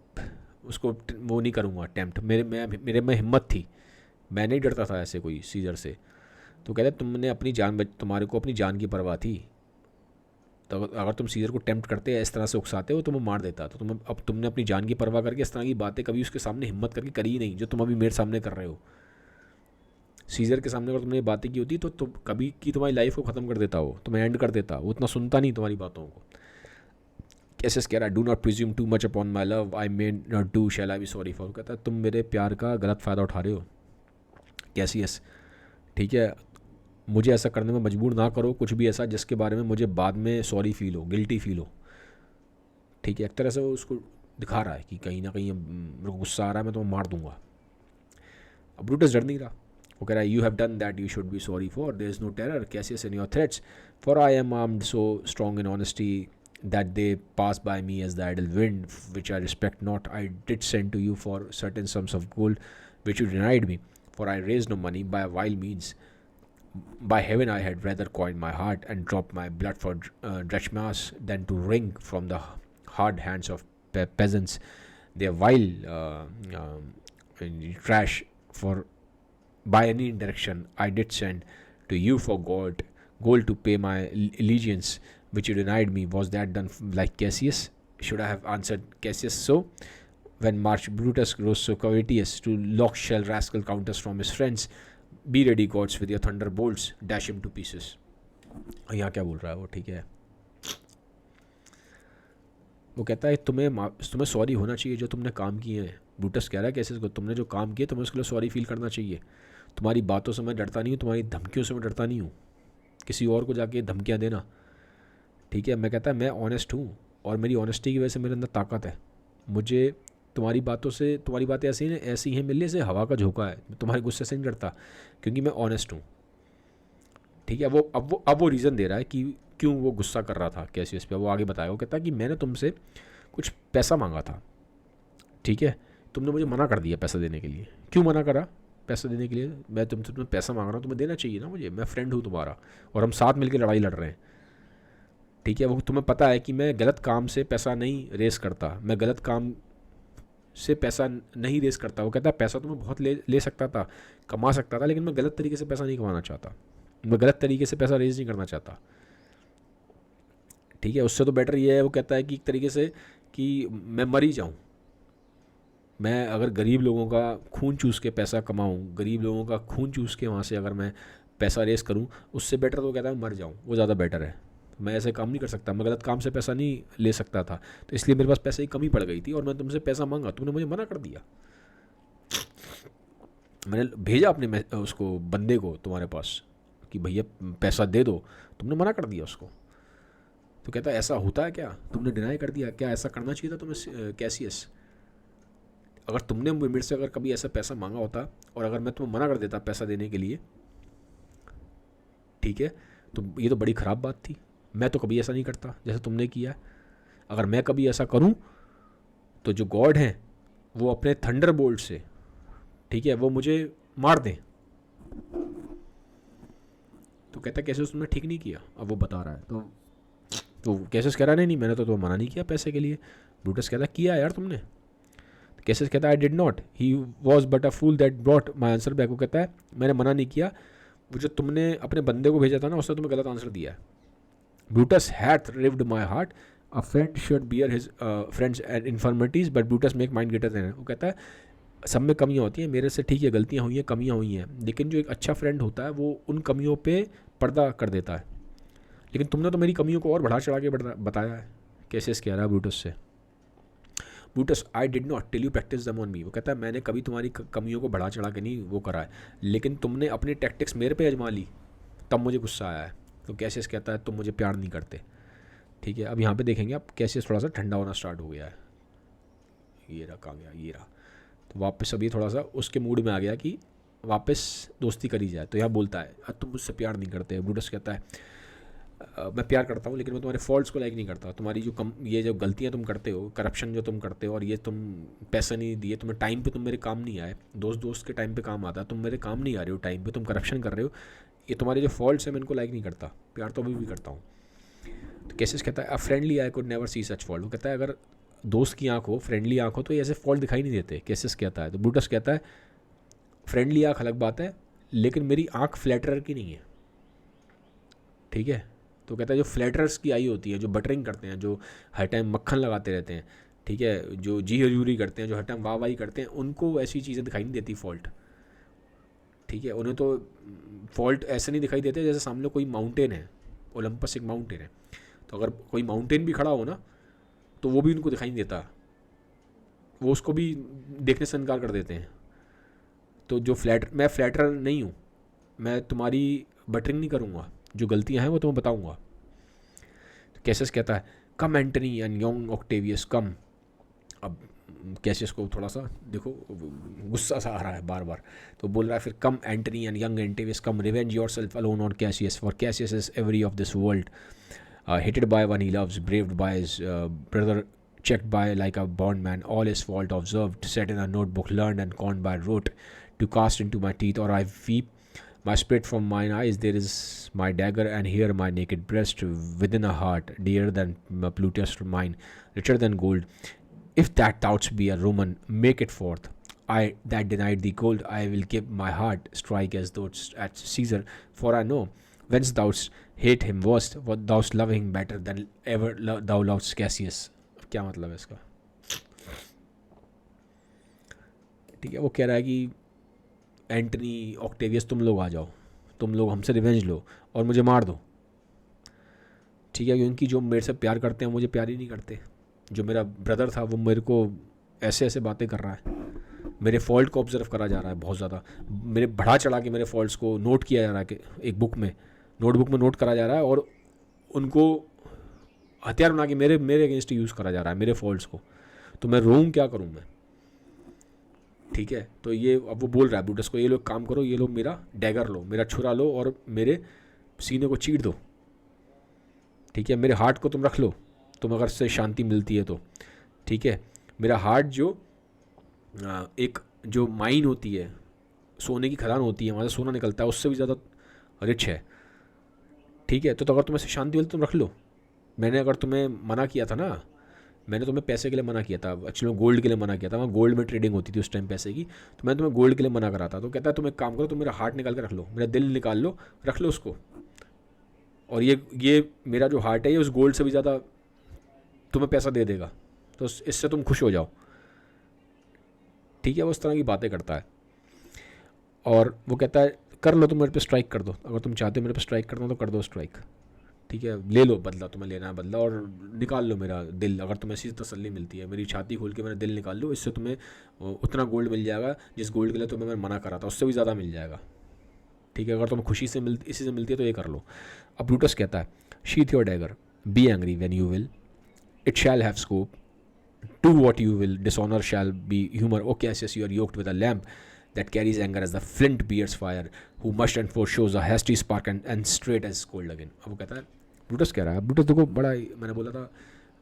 उसको वो नहीं करूँगा टेम्प्ट, मेरे में हिम्मत थी, मैं नहीं डरता था ऐसे कोई सीजर से। तो कहता है तुमने अपनी तुम्हारे को अपनी जान की परवाह थी, तो अगर तुम सीजर को टेम्प्ट करते हैं इस तरह से उकसाते हो तो वो मार देता। तो अब तुमने अपनी जान की परवाह करके इस तरह की बातें कभी उसके सामने हिम्मत करके करी ही नहीं, जो तुम अभी मेरे सामने कर रहे हो। सीजर के सामने अगर तुमने ये बातें की होती तो तुम कभी की तुम्हारी लाइफ को ख़त्म कर देता हो, तुम्हें एंड कर देता, वो इतना सुनता नहीं तुम्हारी बातों को। कैसे कह रहा है do not presume too much upon my love, I may not do shall I be sorry for. कहता है तुम मेरे प्यार का गलत फ़ायदा उठा रहे हो कैसियस, ठीक है। मुझे ऐसा करने में मजबूर ना करो, कुछ भी ऐसा जिसके बारे में मुझे बाद में सॉरी फील हो, गिल्टी फील हो, ठीक है। एक तरह से वो उसको दिखा रहा है कि कहीं ना कहीं मेरे को गुस्सा आ रहा है, मैं तुम्हें मार दूंगा। अब ब्रूटस डर नहीं रहा, वो कह रहा है you have done that you should be sorry for, there is no terror Cassius in your threats, for I am armed so strong in honesty that they pass by me as the idle wind which I respect not. I did send to you for certain sums of gold which you denied me, for I raised no money by vile means. By heaven I had rather coin my heart and drop my blood for drachmas than to wring from the hard hands of peasants their vile trash. For by any direction I did send to you for gold to pay my allegiance which you denied me. Was that done like Cassius? Should I have answered Cassius so? When March Brutus grows so covetous to lock shell rascal counters from his friends, be ready gods with your thunderbolts, dash him to pieces. यहाँ क्या बोल रहा है वो, ठीक है। वो कहता है तुम्हें सॉरी होना चाहिए जो तुमने काम किए हैं। ब्रूटस कह रहा है कैसे को तुमने जो काम किए तुम्हें उसके लिए सॉरी फील करना चाहिए। तुम्हारी बातों से मैं डरता नहीं हूँ, तुम्हारी धमकियों से मैं डरता नहीं हूँ, किसी और को जाके धमकियाँ देना। ठीक है, मैं कहता है मैं ऑनेस्ट हूँ और मेरी ऑनेस्टी की वजह से मेरे अंदर ताकत है। मुझे तुम्हारी बातों से, तुम्हारी बातें ऐसी हैं मिलने से हवा का झोंका है, तुम्हारे गुस्से से नहीं डरता क्योंकि मैं ऑनेस्ट हूँ। ठीक है, अब वो रीज़न दे रहा है कि क्यों वो गुस्सा कर रहा था कैसियस पे। वो आगे बताया, वो कहता है कि मैंने तुमसे कुछ पैसा मांगा था, ठीक है, तुमने मुझे मना कर दिया पैसा देने के लिए। क्यों मना करा पैसा देने के लिए? मैं तुमसे तुम्हें पैसा मांग रहा हूँ, तुम्हें देना चाहिए ना मुझे, मैं फ्रेंड हूँ तुम्हारा और हम साथ मिलकर लड़ाई लड़ रहे हैं। ठीक है, वो तुम्हें पता है कि मैं गलत काम से पैसा नहीं रेस करता, मैं गलत काम से पैसा नहीं रेस करता। वो कहता है पैसा तो मैं बहुत ले सकता था, कमा सकता था, लेकिन मैं गलत तरीके से पैसा नहीं कमाना चाहता, मैं गलत तरीके से पैसा रेज नहीं करना चाहता। ठीक है, उससे तो बेटर ये है, वो कहता है कि एक तरीके से कि मैं मर ही जाऊँ, मैं अगर गरीब लोगों का खून चूस के पैसा कमाऊँ, गरीब लोगों का खून चूस के वहाँ से अगर मैं पैसा रेस करूँ, उससे बेटर तो कहता है मर जाऊँ, वो ज़्यादा बेटर है। मैं ऐसे काम नहीं कर सकता, मैं गलत काम से पैसा नहीं ले सकता था, तो इसलिए मेरे पास पैसे की कमी पड़ गई थी और मैं तुमसे पैसा मांगा, तुमने मुझे मना कर दिया। मैंने भेजा अपने उसको बंदे को तुम्हारे पास कि भैया पैसा दे दो, तुमने मना कर दिया उसको। तो कहता है ऐसा होता है क्या, तुमने डिनाई कर दिया क्या, ऐसा करना चाहिए था तुम्हें कैसियस। अगर तुमने मेरे से अगर कभी ऐसा पैसा मांगा होता और अगर मैं तुम्हें मना कर देता पैसा देने के लिए, ठीक है, तो ये तो बड़ी ख़राब बात थी। मैं तो कभी ऐसा नहीं करता जैसे तुमने किया। अगर मैं कभी ऐसा करूं तो जो गॉड हैं वो अपने थंडर बोल्ट से, ठीक है, वो मुझे मार दें। तो कहता कैसे तुमने ठीक नहीं किया, अब वो बता रहा है। तो कैसे कह रहा नहीं मैंने तो मना नहीं किया पैसे के लिए। ब्रूटस कहता किया यार तुमने। कैसे कहता I did not, he was but a fool that brought my answer back. वो कहता है मैंने मना नहीं किया, वो जो तुमने अपने बंदे को भेजा था ना उसने तुम्हें गलत आंसर दिया है। Brutus hath rived my heart, a friend should bear his friends and infirmities but Brutus make mind greater than. वो कहता है सब में कमियाँ होती हैं, मेरे से ठीक है गलतियाँ हुई हैं, कमियाँ हुई हैं, लेकिन जो एक अच्छा फ्रेंड होता है वो उन कमियों पे पर्दा कर देता है। लेकिन तुमने तो मेरी कमियों को और बढ़ा चढ़ा के बताया है। कैसे कह रहा है ब्रूटस से। Brutus I did not till you practice them on me. वो कहता है मैंने कभी तुम्हारी कमियों को बढ़ा चढ़ा के नहीं वो करा है, लेकिन तुमने अपनी टैक्टिक्स मेरे पे आजमा ली, तब मुझे गुस्सा आया है। तो कैसे कहता है तुम मुझे प्यार नहीं करते। ठीक है, अब यहाँ पे देखेंगे आप कैसे थोड़ा सा ठंडा होना स्टार्ट हो गया है। ये रहा, कहाँ गया, ये रहा। तो वापस अभी थोड़ा सा उसके मूड में आ गया कि वापस दोस्ती करी जाए। तो यहाँ बोलता है तुम मुझसे प्यार नहीं करते। ब्रूटस कहता है मैं प्यार करता हूँ लेकिन मैं तुम्हारे फॉल्ट्स को लाइक नहीं करता। तुम्हारी जो ये जो गलतियाँ तुम करते हो, करप्शन जो तुम करते हो, और ये तुम पैसे नहीं दिए, तुम्हें टाइम पे तुम मेरे काम नहीं आए। दोस्त के टाइम पे काम आता है, तुम मेरे काम नहीं आ रहे हो टाइम पे, तुम करप्शन कर रहे हो, ये तुम्हारे जो फॉल्ट्स हैं मैं इनको लाइक नहीं करता। प्यार तो अभी भी करता हूँ। तो कैसे कहता है a friendly I could never see such fault. वो कहता है अगर दोस्त की आँख हो, फ्रेंडली आँख हो, तो ये ऐसे फॉल्ट दिखाई नहीं देते। कैसे कहता है, तो ब्रूटस कहता है फ्रेंडली आँख अलग बात है, लेकिन मेरी आँख फ्लैटरर की नहीं है। ठीक है, तो कहता है जो फ्लैटरर्स की आई होती है, जो बटरिंग करते हैं, जो हर टाइम मक्खन लगाते रहते हैं, ठीक है, जो जी हजूरी करते हैं, जो हर टाइम वाह वाही करते हैं, उनको ऐसी चीज़ें दिखाई नहीं देती फॉल्ट। ठीक है, उन्हें तो फॉल्ट ऐसे नहीं दिखाई देते जैसे सामने कोई माउंटेन है, ओलंपस एक माउंटेन है, तो अगर कोई माउंटेन भी खड़ा हो ना तो वो भी उनको दिखाई नहीं देता, वो उसको भी देखने से इनकार कर देते हैं। तो जो मैं फ्लैटरर नहीं हूँ, मैं तुम्हारी बटरिंग नहीं करूँगा, जो गलतियाँ हैं वो तुम्हें बताऊँगा। तो कैसेस कहता है कम एंटनी एंड यंग ऑक्टेवियस कम। अब कैसियस को थोड़ा सा देखो गुस्सा सा आ रहा है बार बार, तो बोल रहा है फिर come Antony and young Octavius come, revenge yourself alone on Cassius, for Cassius is every of this world, hated by one he loves, braved by his brother, checked by like a bondman, all his fault observed, set in a notebook, learned and conned by rote, to cast into my teeth, or I weep my spirit from mine eyes. There is my dagger, and here my naked breast, within a heart dearer than Plutus mine, richer than gold. If that thou'st be a Roman, make it forth. I that denied thee gold, I will give my heart, strike as though at Caesar, for I know whence thou'st hate him worst, what thou'st love him better than ever thou lovest Cassius. क्या मतलब है इसका? ठीक है, वो कह रहा है कि एंटनी ऑक्टेवियस तुम लोग आ जाओ, तुम लोग हमसे रिवेंज लो और मुझे मार दो। ठीक है, क्योंकि जो मेरे से प्यार करते हैं मुझे प्यार ही नहीं करते। जो मेरा ब्रदर था वो मेरे को ऐसे ऐसे बातें कर रहा है, मेरे फॉल्ट को ऑब्जर्व करा जा रहा है बहुत ज़्यादा, मेरे बढ़ा चढ़ा के मेरे फॉल्ट्स को नोट किया जा रहा है कि एक बुक में, नोटबुक में नोट करा जा रहा है, और उनको हथियार बना के मेरे मेरे अगेंस्ट यूज़ करा जा रहा है मेरे फॉल्ट्स को। तो मैं रोऊँ क्या करूँ मैं, ठीक है। तो ये अब वो बोल रहा है ब्रूटस को, ये लोग काम करो, ये लोग मेरा डैगर लो, मेरा छुरा लो और मेरे सीने को चीर दो, ठीक है। मेरे हार्ट को तुम रख लो, तुम अगर से शांति मिलती है तो, ठीक है। मेरा हार्ट जो एक जो माइन होती है, सोने की खदान होती है, वहाँ से सोना निकलता है, उससे भी ज़्यादा रिच है, ठीक है। तो अगर तुम्हें से शांति मिलती तुम रख लो। मैंने अगर तुम्हें मना किया था ना, मैंने तुम्हें पैसे के लिए मना किया था, एक्चुअली गोल्ड के लिए मना किया था, वहाँ गोल्ड में ट्रेडिंग होती थी उस टाइम पैसे की, तो मैंने तुम्हें गोल्ड के लिए मना करा था। तो कहता है तुम एक काम करो, तुम मेरा हार्ट निकाल के रख लो, मेरा दिल निकाल लो, रख लो उसको, और ये मेरा जो हार्ट है ये उस गोल्ड से भी ज़्यादा तुम्हें पैसा दे देगा, तो इससे तुम खुश हो जाओ, ठीक है। वो उस तरह की बातें करता है, और वो कहता है कर लो, तुम मेरे पे स्ट्राइक कर दो, अगर तुम चाहते हो मेरे पे स्ट्राइक करना तो कर दो स्ट्राइक, ठीक है। ले लो बदला, तुम्हें लेना है बदला, और निकाल लो मेरा दिल, अगर तुम्हें ऐसी तसल्ली मिलती है, मेरी छाती खोल के मेरा दिल निकाल लो, इससे तुम्हें उतना गोल्ड मिल जाएगा जिस गोल्ड के लिए तुम्हें मैं मना करा था, उससे भी ज़्यादा मिल जाएगा, ठीक है। अगर तुम्हें खुशी से इसी से मिलती है तो ये कर लो। अब ब्रूटस कहता है sheath your dagger, be angry when you will, it shall have scope, do what you will, dishonor shall be humor. O Cassius, you are yoked with a lamp that carries anger as the flint bears fire, who must and forth shows a hasty spark and straight as cold again. अब वो कहता है, Brutus कह रहा है, Brutus देखो बड़ा, मैंने बोला था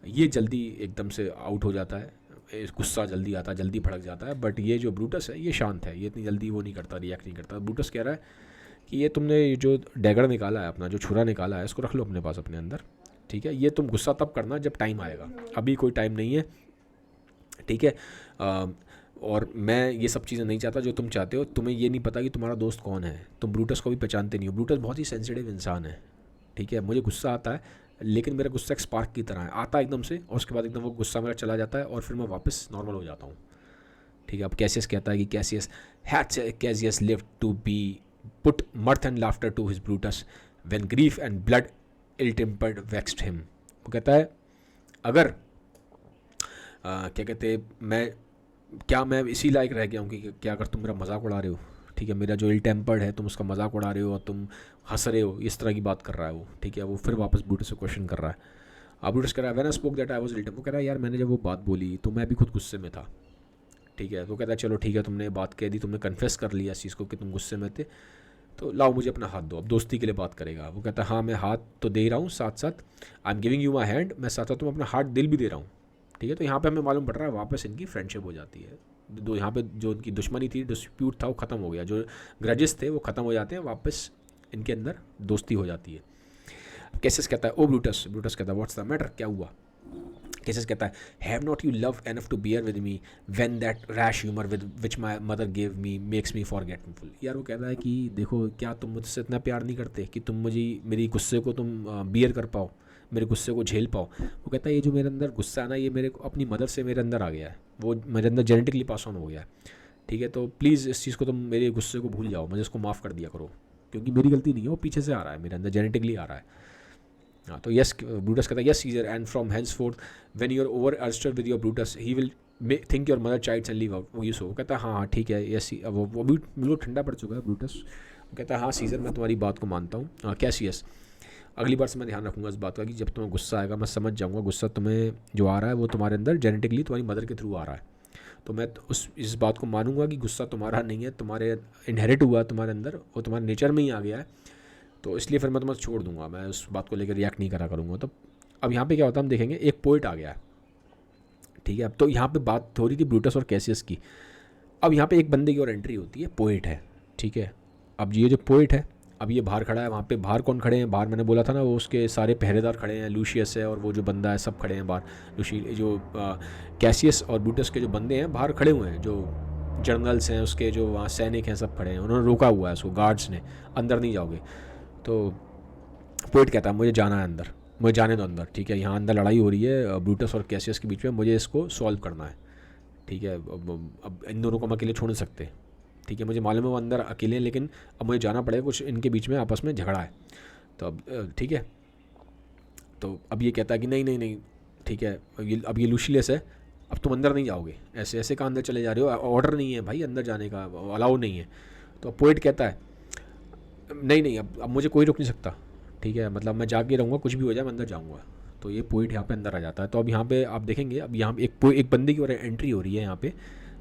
ये जल्दी एकदम से आउट हो जाता है, गुस्सा जल्दी आता है, जल्दी भड़क जाता है, बट ये जो ब्रूटस है ये शांत है, ये इतनी जल्दी वो नहीं करता, रिएक्ट नहीं करता। ब्रूटस कह रहा है कि ये तुमने जो डैगर निकाला है, अपना जो छुरा निकाला है, इसको रख लो अपने पास अपने अंदर, ठीक है। ये तुम गुस्सा तब करना जब टाइम आएगा, अभी कोई टाइम नहीं है, ठीक है। और मैं ये सब चीज़ें नहीं चाहता जो तुम चाहते हो। तुम्हें ये नहीं पता कि तुम्हारा दोस्त कौन है, तुम ब्रूटस को भी पहचानते नहीं हो। ब्रूटस बहुत ही सेंसिटिव इंसान है, ठीक है। मुझे गुस्सा आता है, लेकिन मेरा गुस्सा एक स्पार्क की तरह है, आता है एकदम से, और उसके बाद एकदम वो गुस्सा मेरा चला जाता है, और फिर मैं वापस नॉर्मल हो जाता हूँ, ठीक है। अब कैसियस कहता है कि Cassius lived to be put mirth and laughter to his Brutus when grief and blood ill-tempered vexed him. वो कहता है अगर क्या कहते मैं इसी लायक रह गया हूँ कि क्या अगर तुम मेरा मजाक उड़ा रहे हो, ठीक है, मेरा जो इल टेम्पर्ड है तुम उसका मजाक उड़ा रहे हो और तुम हंस रहे हो, इस तरह की बात कर रहा है वो, ठीक है। वो फिर वापस ब्रूटस से क्वेश्चन कर रहा है। अब ब्रूटस कह रहा है when I spoke that I was ill tempered, वो कह रहा है यार मैंने जब वो बात बोली तो मैं भी खुद गुस्से में था, ठीक है। तो कहता है चलो ठीक है, तुमने बात कह दी, तुमने कन्फेस कर लिया इस चीज़ को कि तुम गुस्से में थे, तो लाओ मुझे अपना हाथ दो, अब दोस्ती के लिए बात करेगा। वो कहता है हाँ मैं हाथ तो दे रहा हूँ, साथ साथ I am giving you my hand, मैं साथ साथ तुम अपना हाथ दिल भी दे रहा हूँ, ठीक है। तो यहाँ पे हमें मालूम पड़ रहा है वापस इनकी फ्रेंडशिप हो जाती है। दो यहाँ पे जो उनकी दुश्मनी थी, डिस्प्यूट था, वो ख़त्म हो गया, जो ग्रजेस थे वो ख़त्म हो जाते हैं, वापस इनके अंदर दोस्ती हो जाती है। कैसेस कहता है ओ ब्रूटस, ब्रूटस कहता है व्हाट्स द मैटर, क्या हुआ। कैसेस कहता है have not you love enough to bear with me when that rash humour with which my mother gave me makes me forgetful. यार वो कहता है कि देखो क्या तुम मुझसे इतना प्यार नहीं करते कि तुम मुझे मेरी गुस्से को तुम बियर कर पाओ, मेरे गुस्से को झेल पाओ। वो कहता है ये जो मेरे अंदर गुस्सा है ना, ये मेरे को अपनी मदर से मेरे अंदर आ गया है, वो मेरे अंदर जेनेटिकली पास ऑन हो गया है, ठीक है। तो प्लीज़ इस चीज़ को तुम मेरे गुस्से को भूल जाओ, मुझे इसको माफ़ कर दिया करो, क्योंकि मेरी गलती नहीं है, वो पीछे से आ रहा है, मेरे अंदर जेनेटिकली आ रहा है। हाँ तो यस, ब्रूटस कहता है yes Caesar, and from henceforth when you are over earnest with your Brutus he will think your mother chides and leave out. वो यूज हो कहता है हाँ ठीक है यस, वो भी बिल्कुल ठंडा पड़ चुका है ब्रूटस। वो कहता है हाँ सीजर मैं तुम्हारी बात को मानता हूँ। कैसियस अगली बार से मैं ध्यान रखूँगा इस बात का कि जब तुम्हें गुस्सा आएगा मैं समझ जाऊँगा गुस्सा तुम्हें जो आ रहा है वो तुम्हारे अंदर जेनेटिकली तुम्हारी मदर के थ्रू आ रहा है, तो मैं इस बात को मानूंगा कि गुस्सा तुम्हारा नहीं है, तुम्हारे इनहेरिट हुआ तुम्हारे अंदर, वो तुम्हारे नेचर में ही आ गया है, तो इसलिए फिर मैं तुम्हें छोड़ दूंगा, मैं उस बात को लेकर रिएक्ट नहीं करा करूँगा। तो अब यहाँ पे क्या होता है हम देखेंगे, एक पोइट आ गया है, ठीक है। अब तो यहाँ पे बात हो रही थी ब्रूटस और कैसियस की, अब यहाँ पे एक बंदे की और एंट्री होती है, पोइट है, ठीक है। अब ये जो पोइट है अब ये बाहर खड़ा है, वहाँ पे बाहर कौन खड़े हैं, बाहर मैंने बोला था ना वो उसके सारे पहरेदार खड़े हैं, लूशियस है और वो जो बंदा है सब खड़े हैं बाहर, जो कैसियस और ब्रूटस के जो बंदे हैं बाहर खड़े हुए हैं, जो जर्नल्स हैं उसके, जो वहाँ सैनिक हैं सब खड़े हैं, उन्होंने रोका हुआ है उसको, गार्ड्स ने, अंदर नहीं जाओगे। तो पोइट कहता है मुझे जाना है अंदर, मुझे जाने दो अंदर, ठीक है। यहाँ अंदर लड़ाई हो रही है ब्रूटस और कैसियस के बीच में, मुझे इसको सॉल्व करना है, ठीक है। अब इन दोनों को हम अकेले छोड़ नहीं सकते, ठीक है। मुझे मालूम है वो अंदर अकेले हैं, लेकिन अब मुझे जाना पड़ेगा, कुछ इनके बीच में आपस में झगड़ा है, तो अब ठीक है। तो अब ये कहता है कि नहीं नहीं नहीं ठीक है, अब ये लूशियस है, अब तुम अंदर नहीं जाओगे, ऐसे ऐसे कहाँ अंदर चले जा रहे हो, ऑर्डर नहीं है भाई अंदर जाने का, अलाउ नहीं है। तो पोइट कहता है नहीं नहीं, अब मुझे कोई रोक नहीं सकता, ठीक है, मतलब मैं जाके रहूँगा, कुछ भी हो जाए मैं अंदर जाऊँगा। तो ये पोइट यहाँ पे अंदर आ जाता है। तो अब यहाँ पे आप देखेंगे, अब यहाँ पे एक बंदे की और एंट्री हो रही है यहाँ पे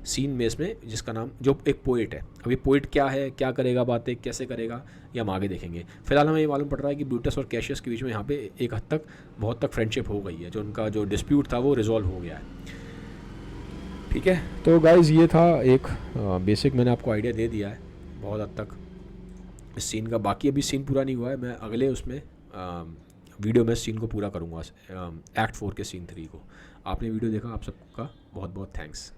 सीन में इसमें, जिसका नाम जो एक पोइट है। अब ये पोइट क्या है, क्या करेगा, बातें कैसे करेगा, ये हम आगे देखेंगे। फिलहाल हमें ये मालूम पड़ रहा है कि ब्रूटस और कैशियस के बीच में यहाँ पे एक हद तक बहुत तक फ्रेंडशिप हो गई है, जो उनका जो डिस्प्यूट था वो रिजॉल्व हो गया है। ठीक है, तो गाइज़ ये था एक बेसिक, मैंने आपको आइडिया दे दिया है बहुत हद तक इस सीन का। बाकी अभी सीन पूरा नहीं हुआ है, मैं अगले उसमें वीडियो में सीन को पूरा करूँगा, एक्ट 4 के सीन 3 को। आपने वीडियो देखा, आप सबका बहुत बहुत थैंक्स।